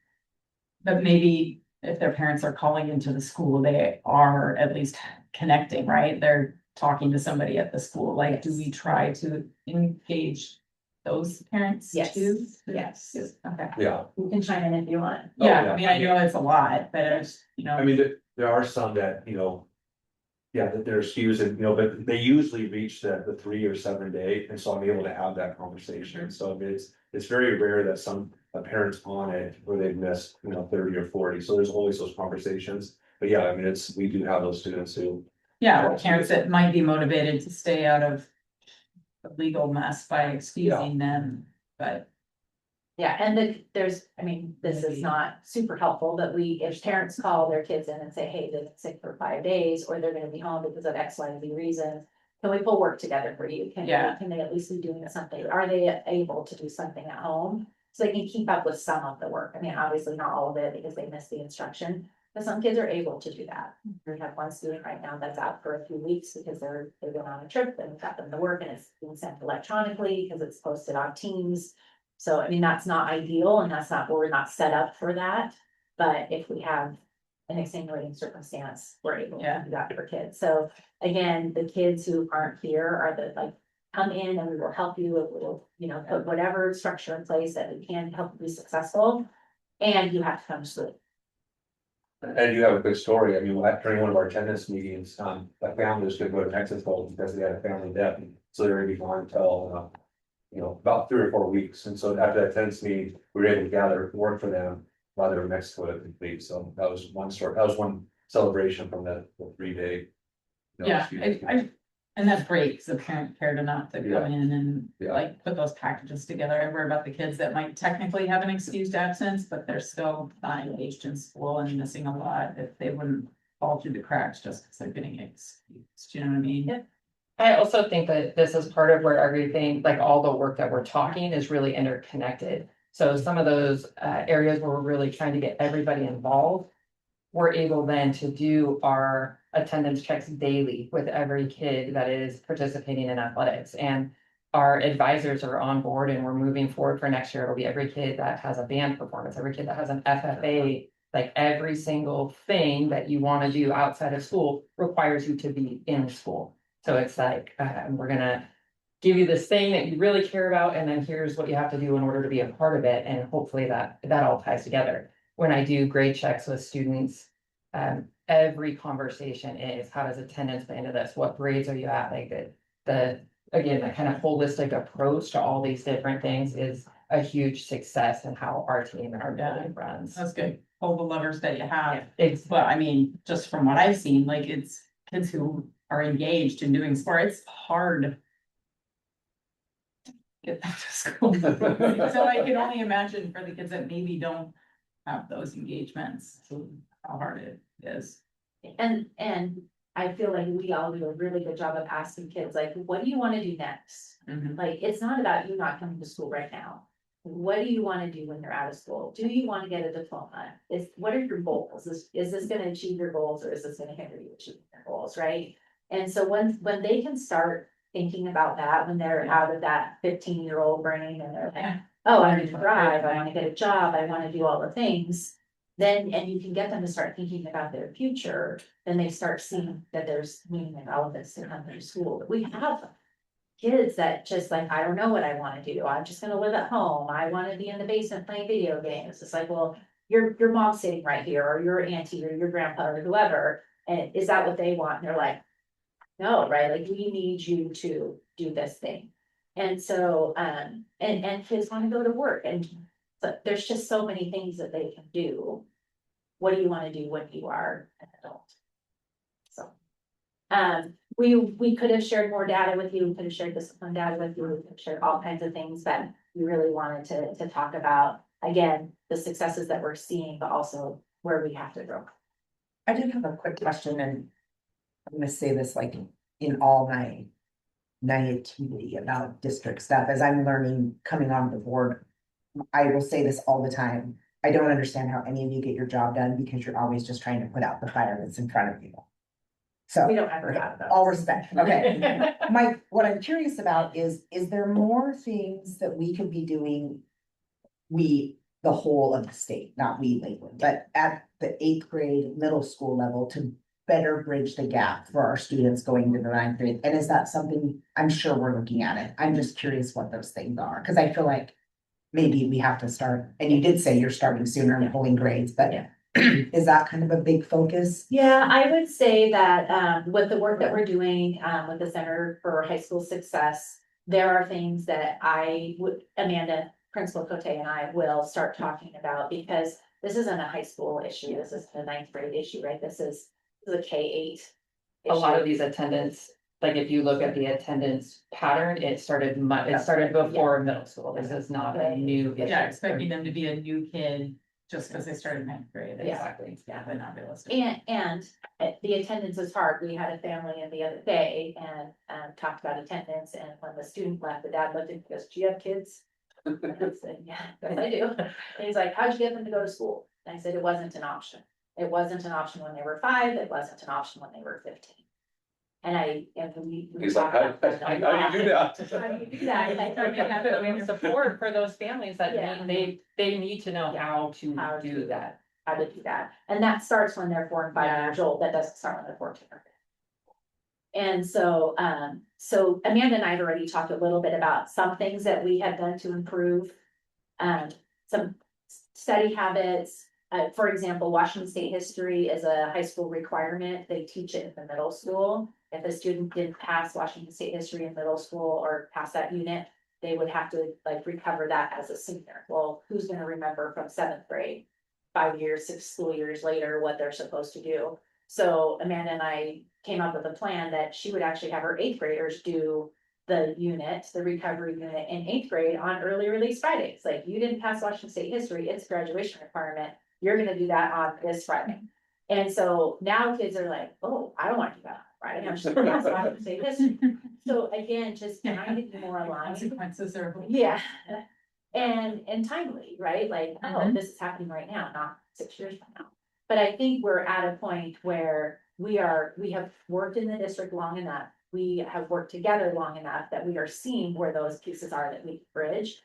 But maybe if their parents are calling into the school, they are at least connecting, right? They're talking to somebody at the school, like, do we try to engage those parents Yes. too? Yes. Okay. Yeah, You can chime in if you want. Yeah, I mean, I know it's a lot, but it's, I mean, there are some that, yeah, that they're excused and, but they usually reach the 3 or 7 day, and so I'm able to have that conversation. So I mean, it's very rare that a parent's on it where they've missed, 30 or 40, so there's always those conversations. But yeah, I mean, we do have those students who. yeah, or parents that might be motivated to stay out of the legal mess by excusing them, but. Yeah, and this is not super helpful, but if parents call their kids in and say, hey, they're sick for 5 days, or they're gonna be home because of X, Y, and Z reason. Can we pull work together for you? Can they at least be doing something? Are they able to do something at home? So they can keep up with some of the work. I mean, obviously not all of it because they missed the instruction, but some kids are able to do that. We have one student right now that's out for a few weeks because they've been on a trip and got them to work, and it's being sent electronically because it's posted on Teams. So I mean, that's not ideal, and we're not set up for that, but if we have an extenuating circumstance, we're able to do that for kids. So again, the kids who aren't here are come in and we will help you, we will, put whatever structure in place that we can to help you be successful. And you have to come to school. And you have a good story. I mean, during one of our attendance meetings, a family was gonna go to Mexico because they had a family death, so they're gonna be gone until, about 3 or 4 weeks. And so after that attendance meeting, we were able to gather work for them while they were in Mexico to complete. So that was one story. That was one celebration from the 3-day. Yeah, and that's great, because the parent cared enough to Yeah. come in and Yeah. like put those packages together. I worry about the kids that might technically have an excused absence, but they're still not engaged in school and missing a lot, if they wouldn't fall through the cracks just because they're getting excused, you know what I mean? Yeah. I also think that this is part of where everything, like all the work that we're talking is really interconnected. So some of those areas where we're really trying to get everybody involved, we're able then to do our attendance checks daily with every kid that is participating in athletics. And our advisors are on board, and we're moving forward for next year. It'll be every kid that has a band performance, every kid that has an FFA Like every single thing that you want to do outside of school requires you to be in school. So it's like, we're gonna give you this thing that you really care about, and then here's what you have to do in order to be a part of it, and hopefully that all ties together. When I do grade checks with students, every conversation is, how does attendance play into this? What grades are you at? Like again, that kind of holistic approach to all these different things is a huge success in how our team and our building runs. That's good. Pull the levers that you have. It's, But I mean, just from what I've seen, like it's kids who are engaged in doing sport, it's hard. to Get them to school. So I can only imagine for the kids that maybe don't have those engagements, how hard it is. And I feel like we all do a really good job of asking kids, like, what do you wanna do next? Mhm. Like, it's not about you not coming to school right now. What do you wanna do when you're out of school? Do you wanna get a diploma? What are your goals? Is this gonna achieve your goals, or is this gonna hinder you achieving your goals, right? And so when they can start thinking about that, when they're out of that 15-year-old brain and they're like, oh, I need to drive, I wanna get a job, I wanna do all the things. Then, and you can get them to start thinking about their future, then they start seeing that there's meaning and relevance to coming to school. But we have kids that just like, I don't know what I wanna do, I'm just gonna live at home, I wanna be in the basement playing video games. It's like, well, your mom's sitting right here, or your auntie, or your grandpa, or whoever, and is that what they want? And they're like, no, right, like, we need you to do this thing. And so, and kids wanna go to work, and so there's just so many things that they can do. What do you wanna do when you are an adult? So. We could have shared more data with you, we could have shared discipline data with you, we could have shared all kinds of things, but we really wanted to talk about, again, the successes that we're seeing, but also where we have to grow. I did have a quick question, and I'm gonna say this like in all my naivety about district stuff, as I'm learning coming on the board. I will say this all the time. I don't understand how any of you get your job done, because you're always just trying to put out the fire that's in front of you. So, We don't ever have those. all respect, okay. What I'm curious about is there more things that we could be doing? The whole of the state, not we Lakewood, but at the 8th grade, middle school level, to better bridge the gap for our students going to the 9th grade? And is that something, I'm sure we're looking at it, I'm just curious what those things are, because I feel like maybe we have to start, and you did say you're starting sooner and pulling grades, but Yeah. is that kind of a big focus? Yeah, I would say that with the work that we're doing with the Center for High School Success, there are things that Amanda, Principal Cote, and I will start talking about, because this isn't a high school issue, this is a 9th grade issue, right? This is a K-8. a lot of issue. these attendance, like if you look at the attendance pattern, it started before middle school. This is not a new issue. Yeah, expecting them to be a new kid just because they started 9th grade. Yeah. Exactly. Yeah, but not realistic. And the attendance is hard. We had a family in the other day and talked about attendance, and when the student left, the dad looked at me and goes, do you have kids? And I said, yeah, yes, I do. And he's like, how'd you get them to go to school? And I said, it wasn't an option. It wasn't an option when they were 5, it wasn't an option when they were 15. And we. He's like, how do you do that? How do you do that? And I So we have to win support for those families that Yeah. they need to know how to How to do that. How to do that, and that starts when they're 4 and 5 years old, that doesn't start when they're 14 or 15. And so, so Amanda and I have already talked a little bit about some things that we have done to improve. Some study habits, for example, Washington State history is a high school requirement, they teach it in the middle school. If a student didn't pass Washington State history in middle school or pass that unit, they would have to like recover that as a senior. Well, who's gonna remember from 7th grade, 5 years, 6 school years later, what they're supposed to do? So Amanda and I came up with a plan that she would actually have her 8th graders do the unit, the recovery unit in 8th grade on early release Fridays. Like, you didn't pass Washington State history, it's a graduation requirement. You're gonna do that on this Friday. And so now kids are like, oh, I don't want to do that on Friday. I'm just gonna pass Washington State history. So again, just trying to be more aligned. Consequences are. Yeah. And timely, right? Like, oh, Mhm. this is happening right now, not 6 years from now. But I think we're at a point where we have worked in the district long enough. We have worked together long enough that we are seeing where those pieces are that we bridge.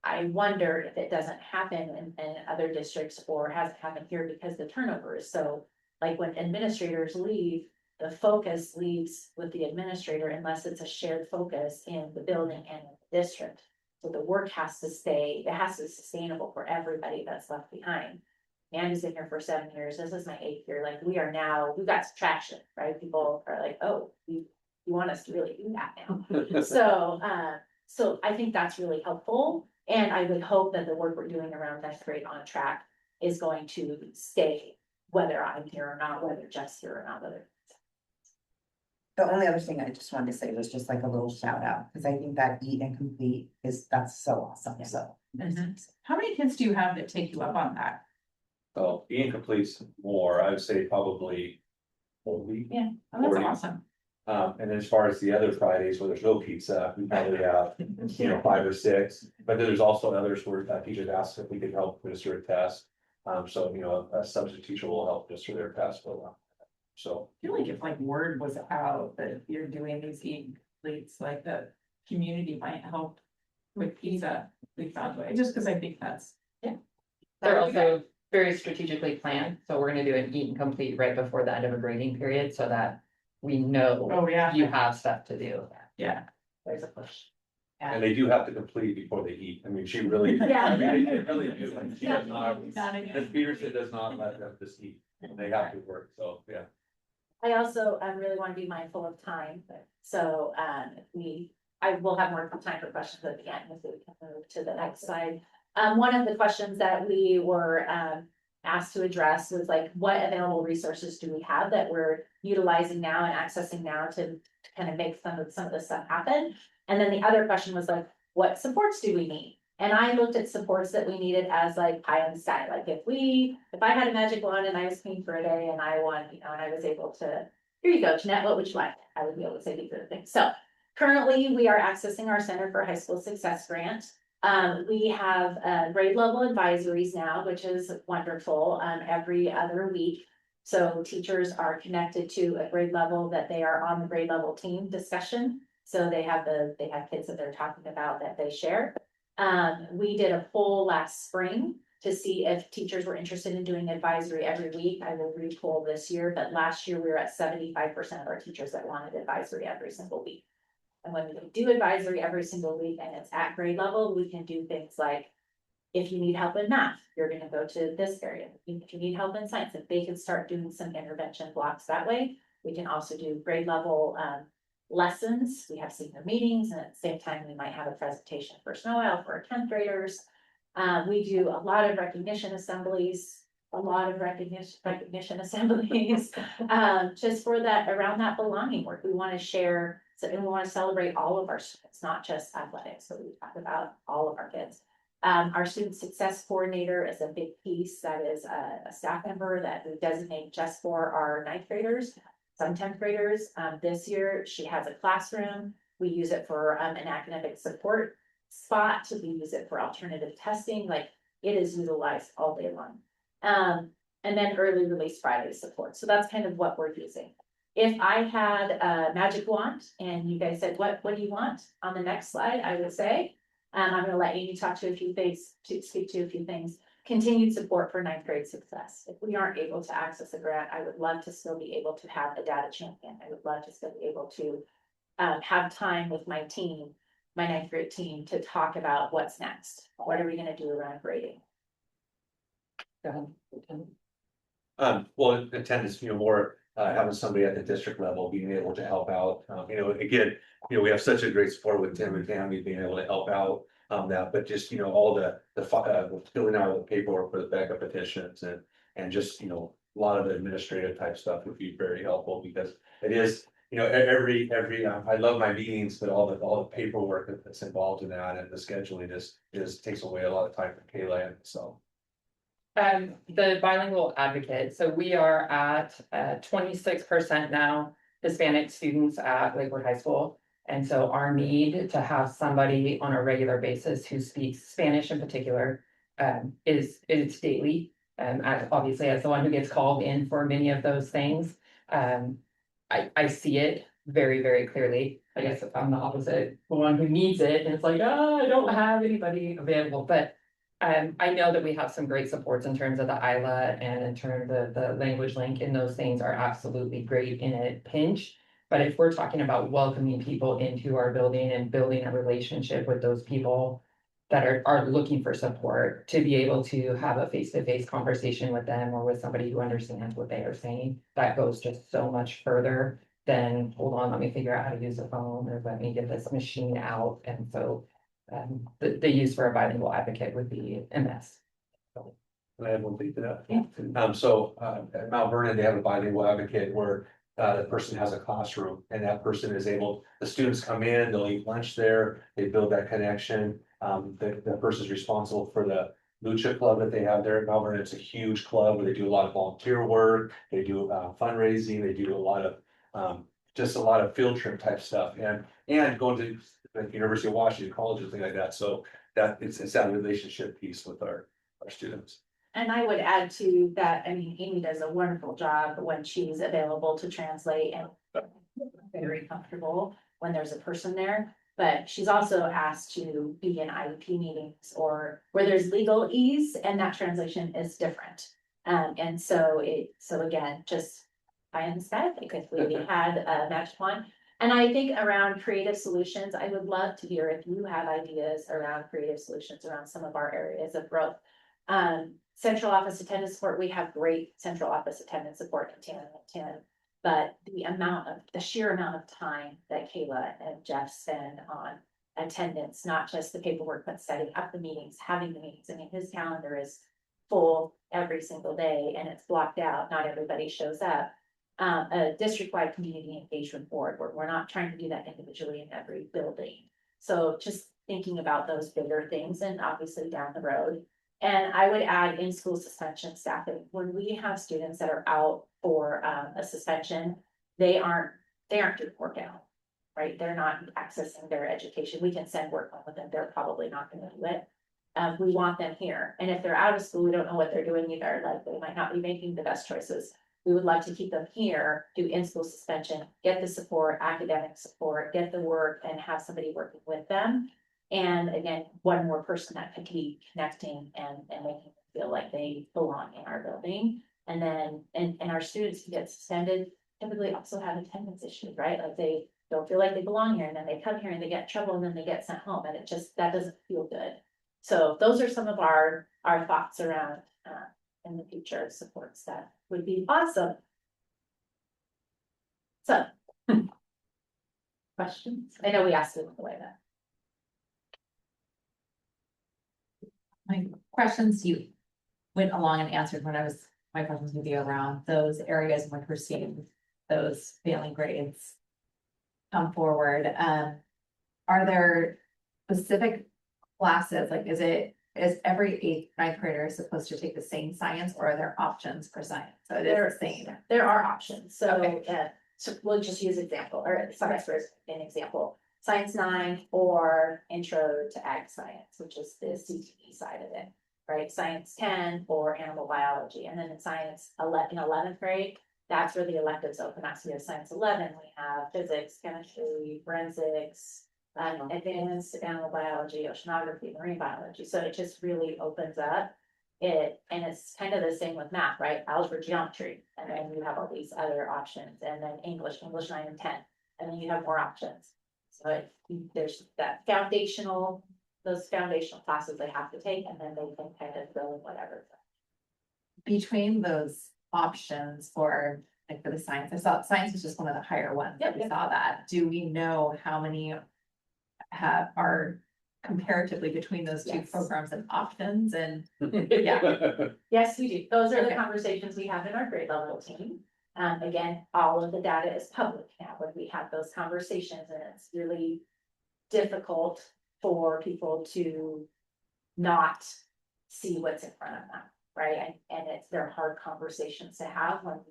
I wonder if it doesn't happen in other districts or hasn't happened here because the turnover is so, like when administrators leave, the focus leaves with the administrator unless it's a shared focus in the building and in the district. So the work has to stay, it has to be sustainable for everybody that's left behind. Andy's been here for 7 years, this is my 8th year, like we are now, we've got some traction, right? People are like, oh, you want us to really do that now. So I think that's really helpful. And I would hope that the work we're doing around Ninth Grade on Track is going to stay, whether I'm here or not, whether Jeff's here or not, whether. The only other thing I just wanted to say was just like a little shout out, because I think that Eat and Complete that's so awesome, so. How many kids do you have that take you up on that? So being completes more, I would say probably 40. Yeah, oh, that's 40. awesome. And then as far as the other Fridays where there's no pizza, we probably have, 5 or 6. But then there's also others where teachers ask if we could help administer a test. So, a substitute teacher will help administer their test for a while. So. I feel like if like word was out that you're doing these eat plates, like the community might help with pizza. We found way, just because I think that's. They're also very strategically planned, so we're gonna do an eat and complete right before the end of a grading period so that we know Oh, yeah. you have stuff to do. Yeah. There's a push. And they do have to complete before they eat. I mean, she really. Yeah. I mean, they really do. Like, she does not, Not again. Ms. Peterson does not let them just eat. They have to work, so, yeah. I also, really want to be mindful of time, so, I will have more time for questions at the end, if we can move to the next slide. One of the questions that we were, asked to address was like, what available resources do we have that we're utilizing now and accessing now to kind of make some of this stuff happen? And then the other question was like, what supports do we need? And I looked at supports that we needed as like pie in the sky, like if I had a magic wand and I was queen for a day and I won, and I was able to, here you go, Jeanette, what would you like? I would be able to say these are the things. So currently we are accessing our Center for High School Success grant. We have grade level advisories now, which is wonderful, every other week. So teachers are connected to a grade level that they are on the grade level team discussion. So they have kids that they're talking about that they share. We did a poll last spring to see if teachers were interested in doing advisory every week. I will re-poll this year, but last year we were at 75% of our teachers that wanted advisory every single week. And when we do advisory every single week and it's at grade level, we can do things like, if you need help in math, you're gonna go to this area. If you need help in science, if they can start doing some intervention blocks that way, we can also do grade level lessons. We have senior meetings, and at the same time, we might have a presentation for Snow Isle for our 10th graders. We do a lot of recognition assemblies, just for that, around that belonging work. We want to share, and we want to celebrate all of our students, not just athletics. So we talk about all of our kids. Our student success coordinator is a big piece. That is a staff member that we designate just for our 9th graders. Some 10th graders. This year, she has a classroom. We use it for an academic support spot. We use it for alternative testing. Like, it is utilized all day long. And then early release Friday support. So that's kind of what we're using. If I had a magic wand and you guys said, what do you want on the next slide? I would say, I'm going to let Amy talk to a few things, to speak to a few things. Continued support for 9th grade success. If we aren't able to access a grant, I would love to still be able to have a data champion. I would love to still be able to have time with my team, my 9th grade team, to talk about what's next. What are we going to do around grading? Go ahead. Well, attendance, more, having somebody at the district level being able to help out, again, we have such a great support with Tim and Tammy being able to help out. That, but just, all the filling out of the paperwork for the backup petitions and just, a lot of the administrative type stuff would be very helpful because it is, every, I love my meetings, but all the paperwork that's involved in that and the scheduling just takes away a lot of time for Kayla, so. The bilingual advocate, so we are at 26% now Hispanic students at Lakewood High School. And so our need to have somebody on a regular basis who speaks Spanish in particular is daily. Obviously, as the one who gets called in for many of those things, I see it very, very clearly. I guess if I'm the opposite, the one who needs it, and it's like, oh, I don't have anybody available, but. I know that we have some great supports in terms of the ILA and in terms of the language link, and those things are absolutely great in a pinch. But if we're talking about welcoming people into our building and building a relationship with those people that are looking for support, to be able to have a face-to-face conversation with them or with somebody who understands what they are saying, that goes just so much further than, hold on, let me figure out how to use the phone, or let me get this machine out. And so the use for a bilingual advocate would be immense. Can I add one thing to that? Yeah. At Mount Vernon, they have a bilingual advocate where the person has a classroom and that person is able, the students come in, they'll eat lunch there, they build that connection. The person's responsible for the Lucha Club that they have there at Mount Vernon. It's a huge club where they do a lot of volunteer work, they do fundraising, they do a lot of just a lot of field trip type stuff, and going to the University of Washington College and things like that. So that it's that relationship piece with our students. And I would add to that, I mean, Amy does a wonderful job when she's available to translate and very comfortable when there's a person there. But she's also asked to be in IEP meetings or where there's legalese, and that translation is different. And so again, just I understand because we had a match one. And I think around creative solutions, I would love to hear if you have ideas around creative solutions around some of our areas of growth. Central office attendance support, we have great central office attendance support in TAN, but the sheer amount of time that Kayla and Jeff spend on attendance, not just the paperwork, but setting up the meetings, having the meetings. I mean, his calendar is full every single day and it's blocked out. Not everybody shows up. A district-wide community engagement board, where we're not trying to do that individually in every building. So just thinking about those bigger things and obviously down the road. And I would add in-school suspension staffing. When we have students that are out for a suspension, they aren't doing work out, right? They're not accessing their education. We can send work home with them. They're probably not gonna do it. We want them here. And if they're out of school, we don't know what they're doing either. Like they might not be making the best choices. We would like to keep them here, do in-school suspension, get the support, academic support, get the work, and have somebody working with them. And again, one more person that can keep connecting and making them feel like they belong in our building. And then, and our students who get suspended typically also have attendance issues, right? Like they don't feel like they belong here, and then they come here and they get in trouble, and then they get sent home, and that doesn't feel good. So those are some of our thoughts around in the future supports that would be awesome. So. Questions? I know we asked it the way that. My questions, you went along and answered when my questions would be around those areas in which we're seeing those failing grades come forward. Are there specific classes, like is every 8th, 9th grader supposed to take the same science, or are there options for science? So it is the same. There are options, so, Okay. so we'll just use example, or science for an example. Science 9 or Intro to Ag Science, which is the CTE side of it, right? Science 10 or Animal Biology, and then in Science 11, in 11th grade, that's where the electives open up. So we have Science 11, we have Physics, Chemistry, Forensics, Advanced Animal Biology, Oceanography, Marine Biology. So it just really opens up it, and it's kind of the same with math, right? Algebra, geometry, and then you have all these other options, and then English 9 and 10, and then you have more options. So there's that those foundational classes they have to take, and then they can kind of fill in whatever. Between those options for the science, I saw science was just one of the higher ones. Yep, We yep. saw that. Do we know how many are comparatively between those two Yes. programs and options? And Yes, we do. Those are the Okay. conversations we have in our grade level team. Again, all of the data is public now when we have those conversations, and it's really difficult for people to not see what's in front of them, right? And they're hard conversations to have when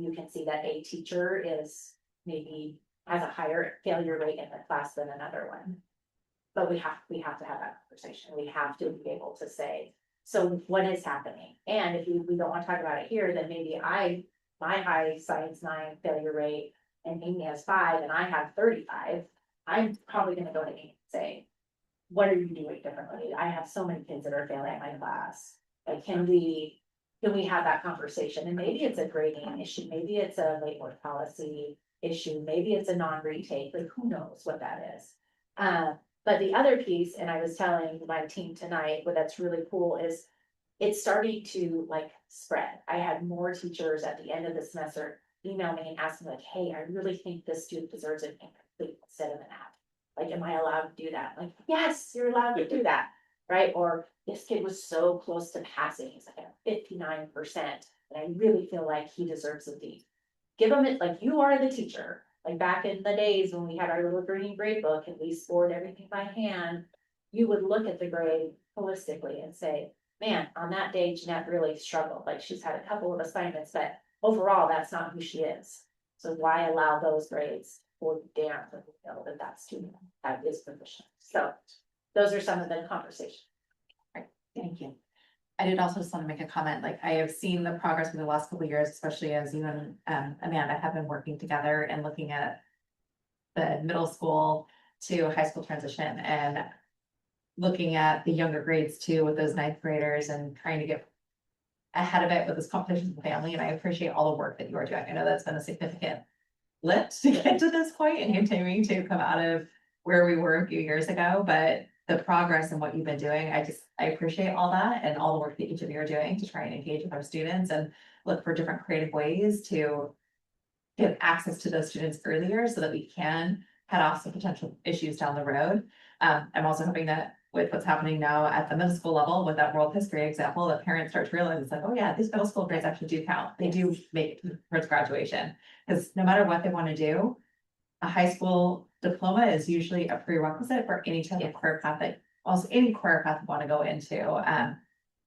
you can see that a teacher is maybe has a higher failure rate in the class than another one. But we have to have that conversation. We have to be able to say, so what is happening? And if we don't want to talk about it here, then maybe my high Science 9 failure rate and Amy has 5 and I have 35, I'm probably gonna go to Amy and say, what are you doing differently? I have so many kids that are failing my class. Like, can we have that conversation? And maybe it's a grading issue, maybe it's a late work policy issue, maybe it's a non-retake, like who knows what that is? But the other piece, and I was telling my team tonight, what that's really cool is it's starting to like spread. I had more teachers at the end of the semester email me and ask me like, hey, I really think this student deserves an incomplete instead of an app. Like, am I allowed to do that? Like, yes, you're allowed to do that, right? Or this kid was so close to passing, he's like at 59%, and I really feel like he deserves a D. Give him it, like you are the teacher. Like back in the days when we had our little green grade book and we scored everything by hand, you would look at the grade holistically and say, man, on that day, Jeanette really struggled. Like she's had a couple of assignments, but overall, that's not who she is. So why allow those grades for down when we know that that student is proficient? So those are some of the conversations. Thank you. I did also just want to make a comment, like I have seen the progress over the last couple of years, especially as you and Amanda have been working together and looking at the middle school to high school transition and looking at the younger grades too with those 9th graders and trying to get ahead of it with this competition with the family. And I appreciate all the work that you are doing. I know that's been a significant lift to get to this point and continuing to come out of where we were a few years ago, but the progress and what you've been doing, I appreciate all that and all the work that each of you are doing to try and engage with our students and look for different creative ways to get access to those students earlier so that we can head off some potential issues down the road. I'm also hoping that with what's happening now at the middle school level with that world history example, that parents start to realize it's like, oh yeah, these middle school grades actually do count. They do make it towards graduation. Because no matter what they want to do, a high school diploma is usually a prerequisite for any type of career path that, also any career path you want to go into,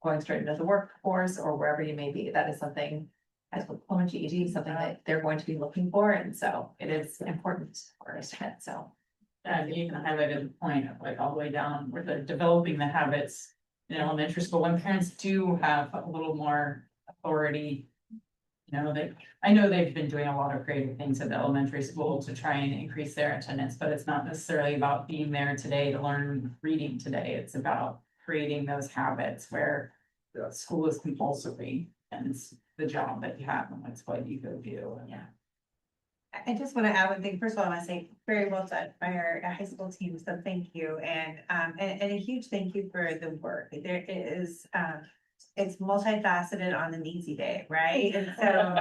going straight into the workforce or wherever you may be. That is something, high school diploma, GED, something that they're going to be looking for. And so it is important for us to hit, so. You even highlighted the point of like all the way down where they're developing the habits in elementary school, when parents do have a little more authority. You know, I know they've been doing a lot of creative things at the elementary school to try and increase their attendance, but it's not necessarily about being there today to learn reading today. It's about creating those habits where the school is compulsory and it's the job that you have and it's what you go do. And Yeah. I just want to add one thing. First of all, I want to say very well done by our high school team. So thank you. And a huge thank you for the work. There is, it's multifaceted on an easy day, right? And so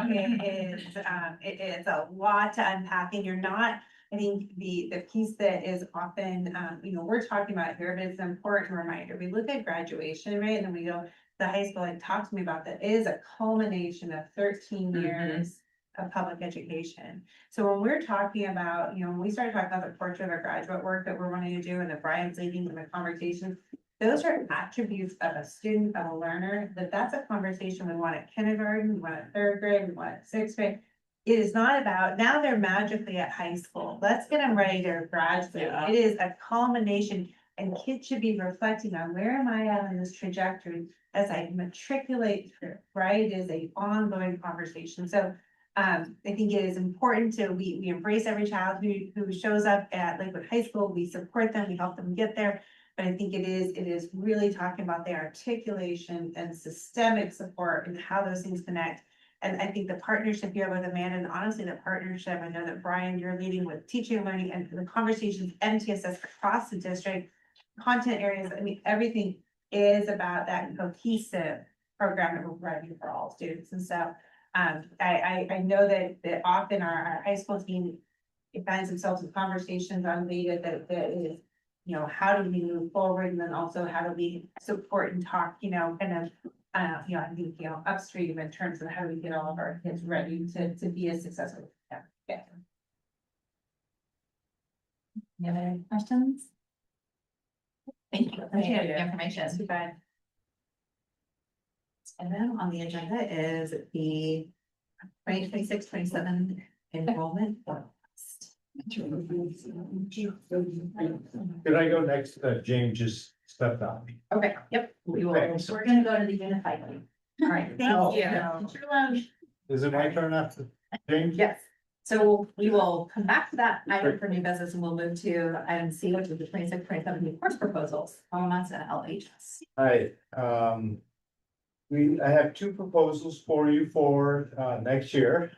it is a lot to unpack and you're not, I think the piece that is often, we're talking about here, but it's an important reminder. We look at graduation, right? And then we go to the high school and talk to me about that. It is a culmination of 13 years of public education. So when we're talking about, when we start talking about the portrait of our graduate work that we're wanting to do and that Brian's leading in the conversation, those are attributes of a student, of a learner, that's a conversation we want at kindergarten, we want at 3rd grade, we want at 6th grade. It is not about, now they're magically at high school. Let's get them ready to graduate. Yeah. It is a culmination and kids should be reflecting on where am I at in this trajectory as I matriculate through, right? It is an ongoing conversation. So I think it is important to, we embrace every child who shows up at Lakewood High School. We support them, we help them get there. But I think it is really talking about the articulation and systemic support and how those things connect. And I think the partnership you have with Amanda, and honestly, the partnership, I know that Brian, you're leading with teaching and learning and the conversations, MTSS across the district, content areas, I mean, everything is about that cohesive program that we're writing for all students. And so I know that often our high school team finds themselves in conversations on data that is, how do we move forward? And then also how do we support and talk, I think, upstream in terms of how do we get all of our kids ready to be as successful. Yeah. Any other questions? Thank you. Appreciate the information. Too bad. And then on the agenda is the 2026-27 enrollment forecast. Could I go next? James just stepped out. Okay, yep, we will, Thanks. we're gonna go to the unified one. All right. Thank you. Teacher lounge. Is it my turn after James? Yes. So we will come back to that item for new business and we'll move to item C, which is the 26-27 new course proposals, LMS and LHS. Hi, I have two proposals for you for, next year.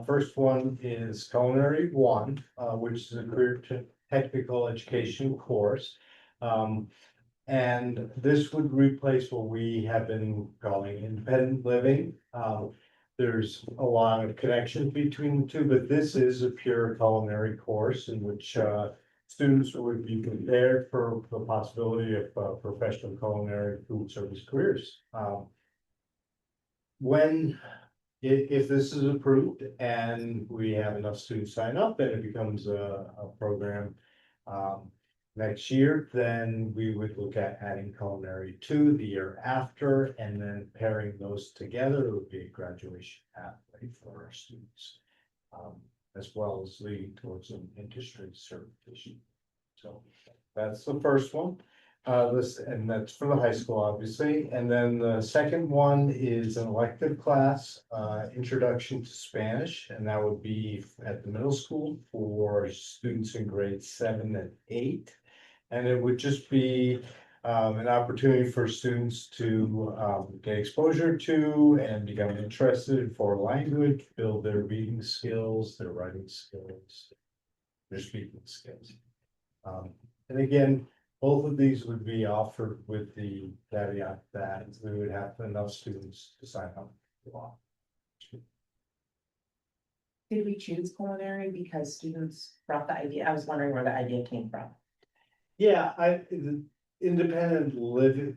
First one is Culinary One, which is a career technical education course. And this would replace what we have been calling independent living. There's a lot of connections between the two, but this is a pure culinary course in which, students would be prepared for the possibility of, professional culinary food service careers. When, if this is approved and we have enough students sign up, then it becomes a program. Next year, then we would look at adding culinary 2 the year after, and then pairing those together would be a graduation pathway for our students. As well as leading towards an industry certification. So that's the first one. And that's for the high school, obviously. And then the second one is an elective class, Introduction to Spanish, and that would be at the middle school for students in grades 7 and 8. And it would just be an opportunity for students to get exposure to and become interested in foreign language, build their reading skills, their writing skills, their speaking skills. And again, both of these would be offered with the caveat that we would have enough students to sign up. Did we choose culinary because students brought the idea? I was wondering where the idea came from. Yeah, the independent living,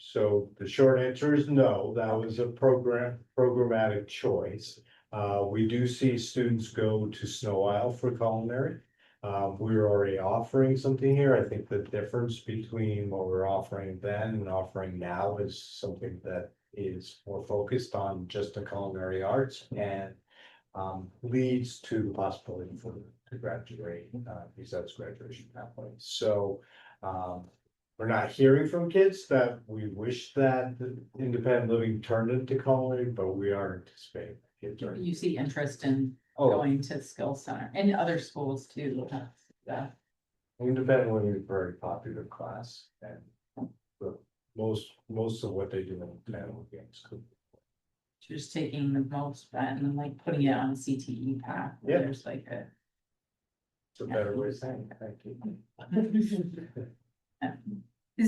so the short answer is no, that was a programmatic choice. We do see students go to Snow Isle for culinary. We're already offering something here. I think the difference between what we're offering then and offering now is something that is more focused on just the culinary arts and leads to the possibility for to graduate, because that's graduation pathway. So we're not hearing from kids that we wish that the independent living turned into culinary, but we are anticipating kids are. You see interest in Oh, going to Skill Center and other schools too. Yeah. independent living is a very popular class and most of what they do in independent games. Just taking the most and like putting it on a CTE path. Yeah. There's like a. It's a better way of saying it. Thank you.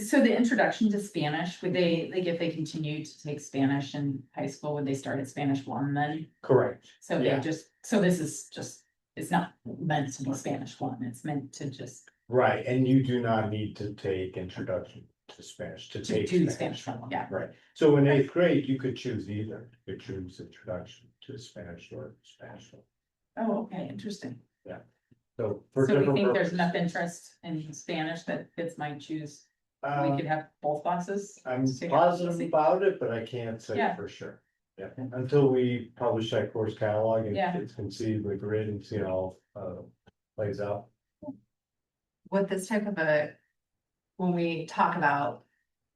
So the introduction to Spanish, would they, like, if they continue to take Spanish in high school, would they start at Spanish 1 then? Correct. So they Yeah. just, so this is just, it's not meant to be Spanish 1, it's meant to just Right, and you do not need to take introduction to Spanish to to take do Spanish. Spanish 1, yeah. Right, so in 8th grade, you could choose either, you could choose introduction to Spanish or Spanish. Oh, okay, interesting. So for So we different think there's purposes. enough interest in Spanish that kids might choose, we Uh, could have both classes? I'm together, positive we'll see. about it, but I can't say Yeah. for sure. Yeah, until we publish that course catalog and Yeah. kids can see the grid and see how plays out. With this type of when we talk about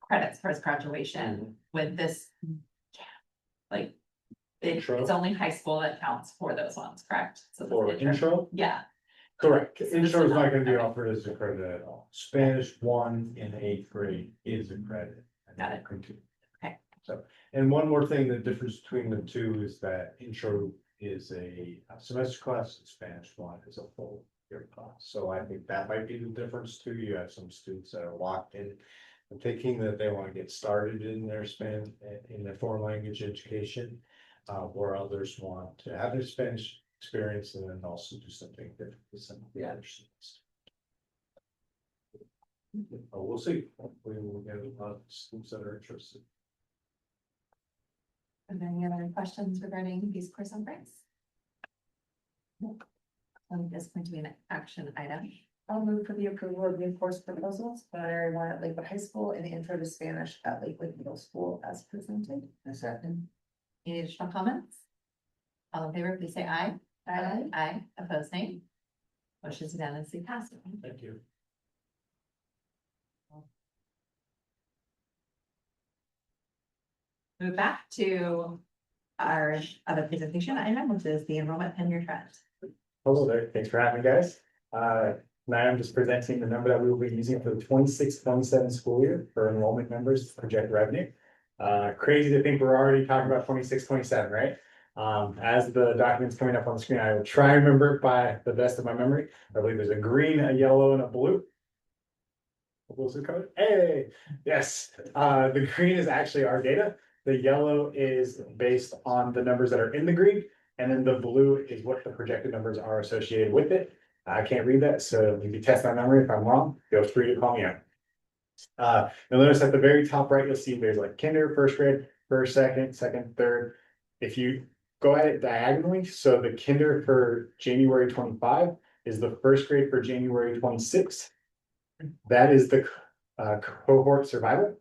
credits for his graduation, with this. Like, Intro? it's only high school that counts for those ones, correct? So For this intro, Yeah, correct, So this intro is is not gonna be okay. offered as a credit at all. Spanish 1 in 8th grade is a credit. and Got will it. continue. Okay. So, and one more thing, the difference between the two is that intro is a semester class, and Spanish 1 is a full year class. So I think that might be the difference too. You have some students that are locked in and thinking that they want to get started in their in their foreign language education. Where others want to have their Spanish experience and then also do something different with some of the other students. But we'll see. We will get a lot of students that are interested. are there any other questions regarding these course offerings? This going to be an action item. I'll move for the approval of new course proposals, culinary 1 at Lakewood High School and intro to Spanish at Lakewood Middle School as presented. A second. Any additional comments? All in favor, please say aye. Aye. Aye, opposed, nay. Motion is unanimously passed. Thank you. Move back to our other presentation item, which is the enrollment tenure trend. Hello there, thanks for having me, guys. Tonight I'm just presenting the number that we will be using for the 26-27 school year for enrollment numbers, project revenue. Crazy to think we're already talking about 26-27, right? As the document's coming up on the screen, I will try and remember it by the best of my memory. I believe there's a green, a yellow, and a blue. What was the code? Hey, yes, the green is actually our data. The yellow is based on the numbers that are in the green. And then the blue is what the projected numbers are associated with it. I can't read that, so if you test my memory, if I'm wrong, feel free to call me out. You'll notice at the very top right, you'll see there's like kinder, first grade, first, second, third. If you go at it diagonally, so the kinder for January 25 is the first grade for January 26. That is the cohort survival.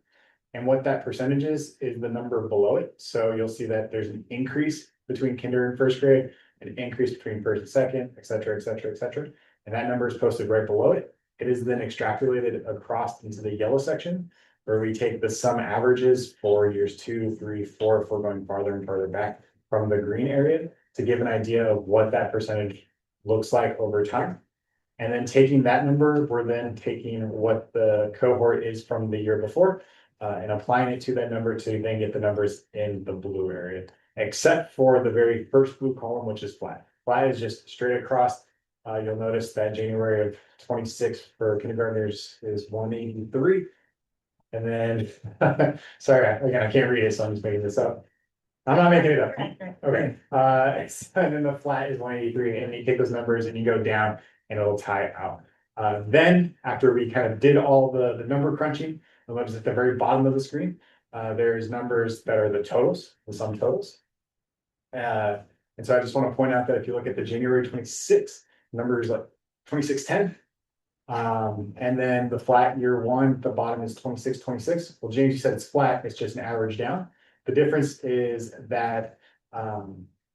And what that percentage is the number below it. So you'll see that there's an increase between kinder and first grade, an increase between first and second, et cetera, et cetera, et cetera. And that number is posted right below it. It is then extrapolated across into the yellow section, where we take the sum averages for years 2, 3, 4, if we're going farther and farther back from the green area to give an idea of what that percentage looks like over time. And then taking that number, we're then taking what the cohort is from the year before and applying it to that number to then get the numbers in the blue area, except for the very first blue column, which is flat. Flat is just straight across. You'll notice that January of 26 for kindergartners is 183. And then, sorry, again, I can't read it, so I'm just making this up. I'm not making it up. Okay, and then the flat is 183, and you take those numbers and you go down and it'll tie it out. Then after we kind of did all the number crunching, you'll notice at the very bottom of the screen, there's numbers that are the totals, the sum totals. And so I just want to point out that if you look at the January 26 numbers like 2610, and then the flat year one, the bottom is 2626. Well, James, you said it's flat, it's just an average down. The difference is that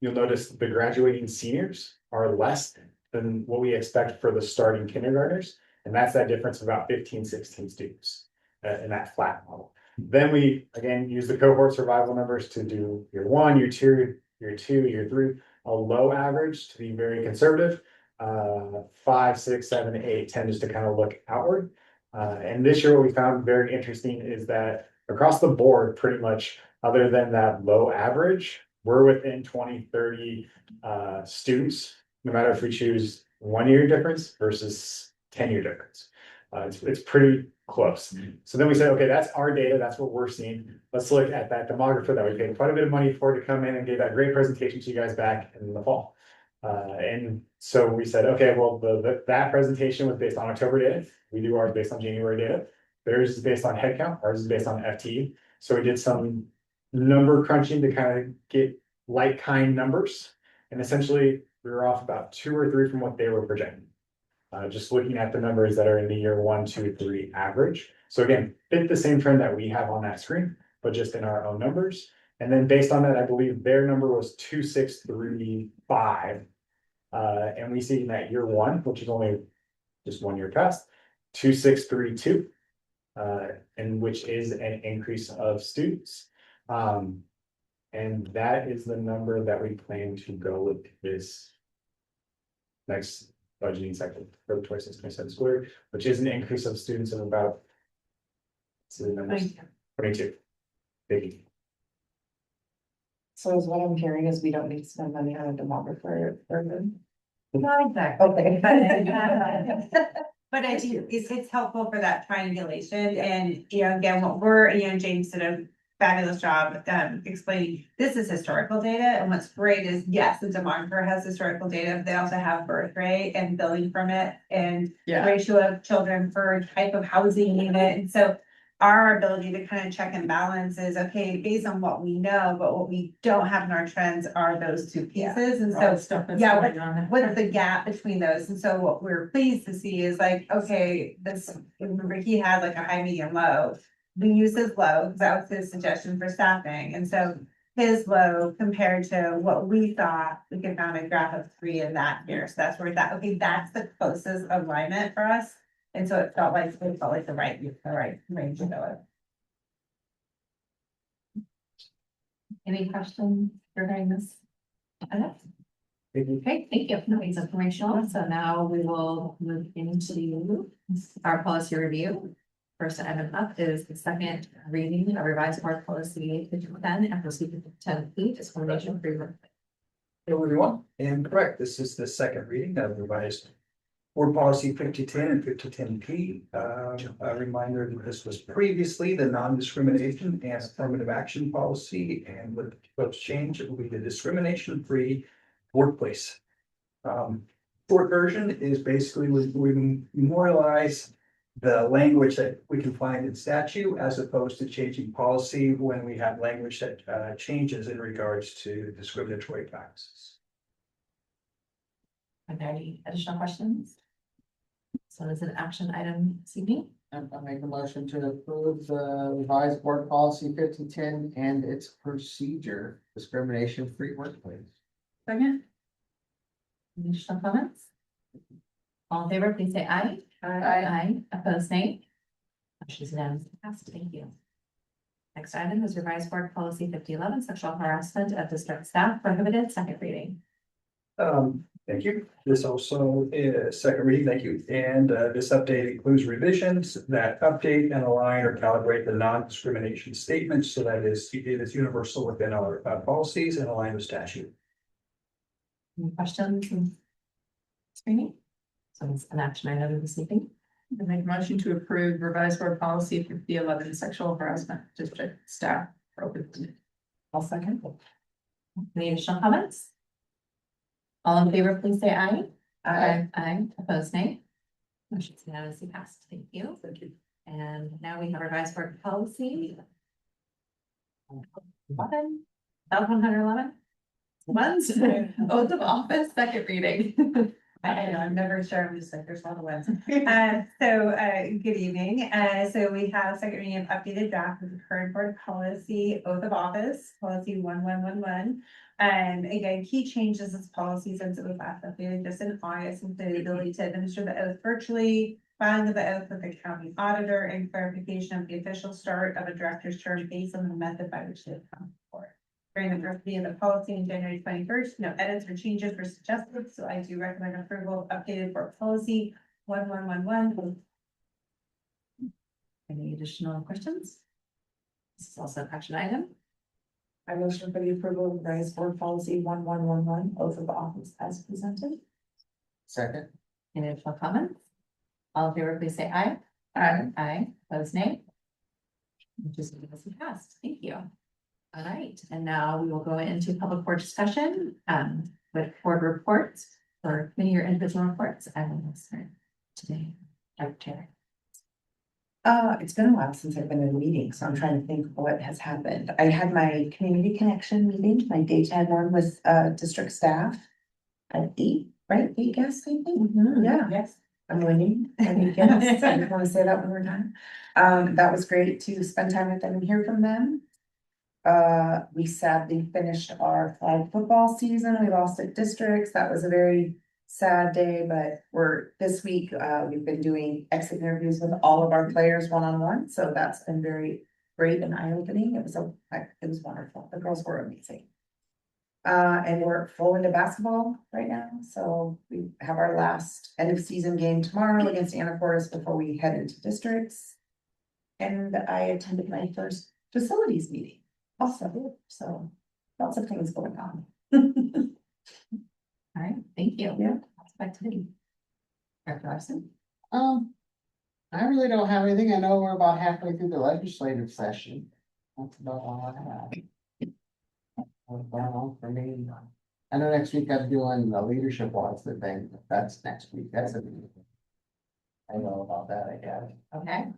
you'll notice the graduating seniors are less than what we expect for the starting kindergartners. And that's that difference of about 15, 16 students in that flat model. Then we, again, use the cohort survival numbers to do year 1, year 2, year 2, year 3, a low average to be very conservative, 5, 6, 7, 8, 10, just to kind of look outward. And this year, what we found very interesting is that across the board, pretty much, other than that low average, we're within 20, 30 students, no matter if we choose 1 year difference versus 10-year difference. It's pretty close. So then we said, okay, that's our data. That's what we're seeing. Let's look at that demographer that we paid quite a bit of money for to come in and give that great presentation to you guys back in the fall. And so we said, okay, well, that presentation was based on October data. We do ours based on January data. Theirs is based on headcount. Ours is based on FTE. So we did some number crunching to kind of get like kind numbers. And essentially we were off about 2 or 3 from what they were projecting. Just looking at the numbers that are in the year 1, 2, 3 average. So again, fit the same trend that we have on that screen, but just in our own numbers. And then based on that, I believe their number was 2635. And we see in that year 1, which is only just 1 year past, 2632, and which is an increase of students. And that is the number that we plan to go with this next budgeting cycle for the 26-27 school year, which is an increase of students of about 22. Big. So is what I'm hearing is we don't need to spend money on a demographer or Not exactly. okay. But I think it's helpful for that triangulation and, again, what we're, James did a fabulous job explaining, this is historical data, and what's great is, yes, the demographer has historical data, they also have birth rate and billing from it, and ratio of children per type of housing unit, and so our ability to kind of check and balance is, okay, based on what we know, but what we don't have in our trends are those 2 pieces, and so what's the gap between those? And so what we're pleased to see is like, okay, remember he had like a high, medium, low. We use his low, because that was his suggestion for staffing. And so his low compared to what we thought, we could find a graph of 3 in that year. So that's where we thought, okay, that's the closest alignment for us. And so it felt like the right range to go with. Any questions regarding this? Okay, thank you. No, it's informational. So now we will move into our policy review. First item up is the second reading of revised board policy 5010 and procedure 10P discrimination free work. Hello, everyone, and correct, this is the second reading of revised board policy 5010 and 5010P. A reminder that this was previously the non-discrimination and affirmative action policy, and with the proposed change, it will be the discrimination-free workplace. Short version is basically we memorialize the language that we can find in statute as opposed to changing policy when we have language that changes in regards to discriminatory practices. Are there any additional questions? So is it an action item, CB? I make a motion to approve the revised board policy 5010 and its procedure, discrimination-free workplace. Second? Any additional comments? All in favor, please say aye. Aye. Opposed, nay. Motion's unanimously passed. Thank you. Next item is revised board policy 5011, sexual harassment of district staff prohibited, second reading. Thank you. This also is second reading, thank you. And this update includes revisions that update and align or calibrate the non-discrimination statement so that it is universal within our policies and align with statute. Any questions from screening? So it's an action item this evening. I make a motion to approve revised board policy 5011 sexual harassment of district staff prohibited. I'll second. Any additional comments? All in favor, please say aye. Aye. Opposed, nay. Motion's unanimously passed. Thank you. Thank you. And now we have revised board policy. 11. One's oath of office, second reading. I know, I'm never sure, I'm just like, there's a lot of ones. Good evening, so we have second reading of updated draft of the current board policy, oath of office, policy 1111. Again, key changes this policy since it was last updated just in August, including the ability to administer the oath virtually, filing of the oath with the county auditor, and clarification of the official start of a director's term based on the method by which they come forward. During the first reading of the policy on January 21st, no edits or changes were suggested, so I do recommend approval of updated board policy 1111. Any additional questions? This is also an action item. I motion for the approval of revised board policy 1111, oath of office as presented. Second. Any additional comments? All in favor, please say aye. Aye. Opposed, nay. Which is unanimously passed. Thank you. All right, and now we will go into public board discussion with board reports or committee or individual reports. I will start today. Dr. Taylor. It's been a while since I've been in a meeting, so I'm trying to think of what has happened. I had my community connection meeting, my daytime one with district staff at 8, right? 8 guests, I think. Yeah. Yes. I'm winning. I think yes. I just want to say that one more time. That was great to spend time with them and hear from them. We sadly finished our flag football season. We lost at districts. That was a very sad day, but this week, we've been doing exit interviews with all of our players one-on-one. So that's been very great and eye-opening. It was wonderful. The girls were amazing. And we're full into basketball right now. So we have our last end of season game tomorrow against Anacortes before we head into districts. And I attended my first facilities meeting also. So lots of things going on. All right, thank you. Yeah. That's back to me. Dr. Larson. I really don't have anything. I know we're about halfway through the legislative session. That's about all I have. What's going on for me? I know next week I'm doing the leadership wants the thing. That's next week. That's a. I know about that, I guess. Okay.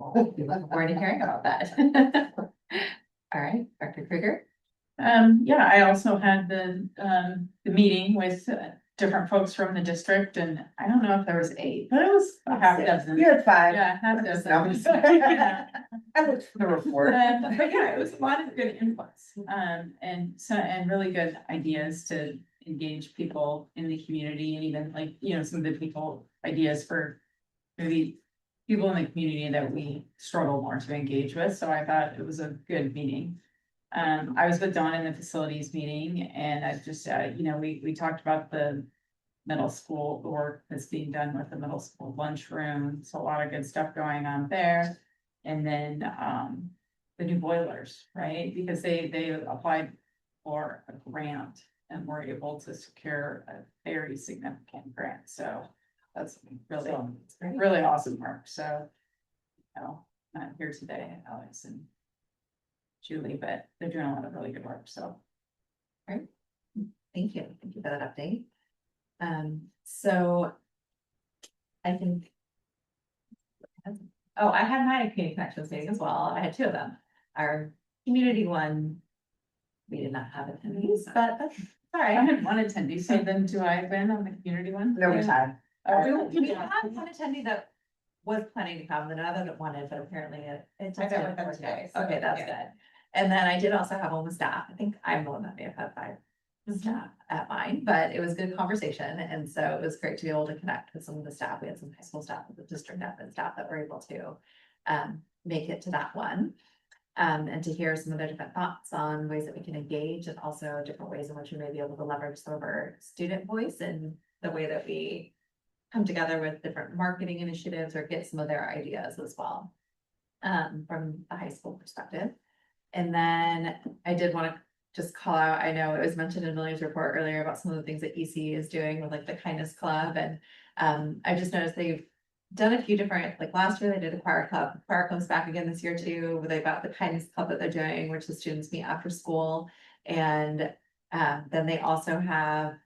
Looking forward to hearing about that. All right, Dr. Krieger. Yeah, I also had the meeting with different folks from the district, and I don't know if there was 8, but it was a half dozen. You had 5. Yeah, half dozen. I looked for the report. But yeah, it was a lot of good inputs, and really good ideas to engage people in the community, and even like, some of the ideas for maybe people in the community that we struggle more to engage with. So I thought it was a good meeting. I was with Dawn in the facilities meeting and I just, we talked about the middle school, the work that's being done with the middle school lunchroom. So a lot of good stuff going on there. And then, the new boilers, right? Because they applied for a grant and were able to secure a very significant grant. So that's really, really awesome work. So, not here today, Alex and Julie, but they're doing a lot of really good work. So. Thank you. Thank you for that update. So I think. Oh, I had my community connections meeting as well. I had two of them. Our community one. We did not have attendees, but that's all I right. had one attendee, so then do I win on the community one? No, we had. We had one attendee that was planning to come, and another that wanted, but apparently it just I met didn't with them work today, out. so, Okay, that's yeah. good. And then I did also have one with staff. I think I'm the one that may have had 5 Mm-hmm. staff at mine, but it was good conversation. And so it was great to be able to connect with some of the staff. We had some high school staff, the district admin staff that were able to make it to that one. And to hear some of their different thoughts on ways that we can engage and also different ways in which we may be able to leverage some of our student voice and the way that we come together with different marketing initiatives or get some of their ideas as well. From a high school perspective. And then I did want to just call out, I know it was mentioned in William's report earlier about some of the things that EC is doing with like the Kindness Club. And I just noticed they've done a few different, like last year they did a choir club. Choir club's back again this year too, where they've got the Kindness Club that they're doing, which the students meet after school. And then they also have,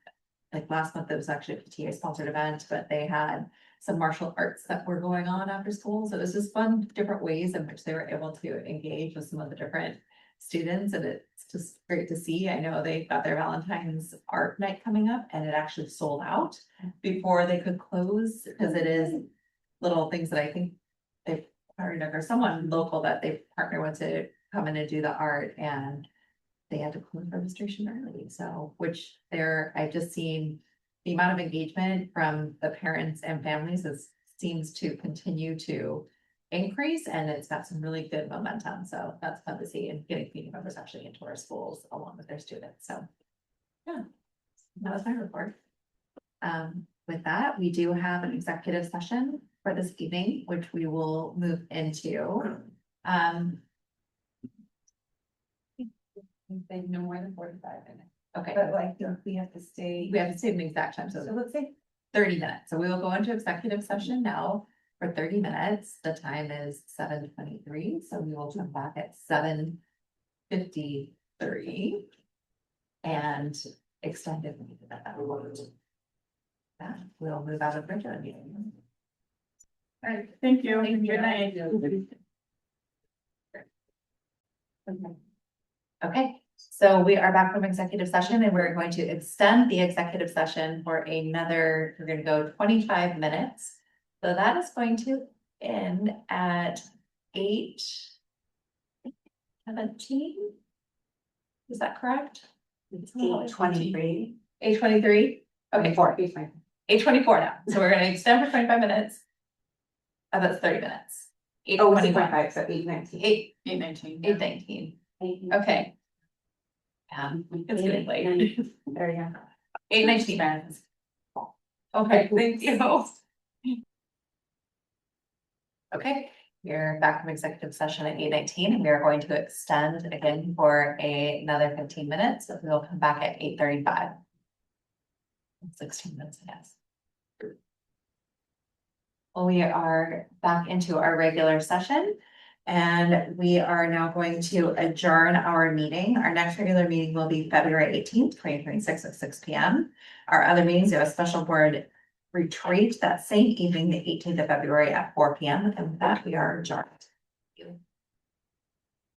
like last month, it was actually a PTA sponsored event, but they had some martial arts that were going on after school. So it was just fun, different ways in which they were able to engage with some of the different students. And it's just great to see. I know they've got their Valentine's art night coming up and it actually sold out before they could close because it is little things that I think they've partnered or someone local that they've partnered with to come in and do the art, and they had to close registration early. So, which I've just seen the amount of engagement from the parents and families seems to continue to increase, and it's got some really good momentum. So that's fun to see, and getting community members actually into our schools along with their students. So yeah, that was my report. With that, we do have an executive session for this evening, which we will move into. Say no more than 45 minutes. Okay, But like, we have to stay. we have to save an exact time, so So let's say 30 minutes. So we will go into executive session now for 30 minutes. The time is 7:23, so we will come back at 7:53 and extend it at that point. We'll move out of regular meeting. All right, thank you. Thank you. Good night. Okay, so we are back from executive session and we're going to extend the executive session for another, we're gonna go 25 minutes. So that is going to end at 8:17. Is that correct? 8:23. 8:23? Okay, 8:24 now. So we're gonna extend for 25 minutes. That's 30 minutes. Oh, 8:25. so 8:19. 8:19. 8:19. Okay. It's getting late. There you go. 8:19. Okay, thank you. Okay, we're back from executive session at 8:19 and we are going to extend again for another 15 minutes. So we'll come back at 8:35. 16 minutes, yes. Well, we are back into our regular session. And we are now going to adjourn our meeting. Our next regular meeting will be February 18th, 2026 at 6 p.m. Our other meetings, we have a special board retreat that same evening, the 18th of February at 4 p.m. And with that, we are adjourned.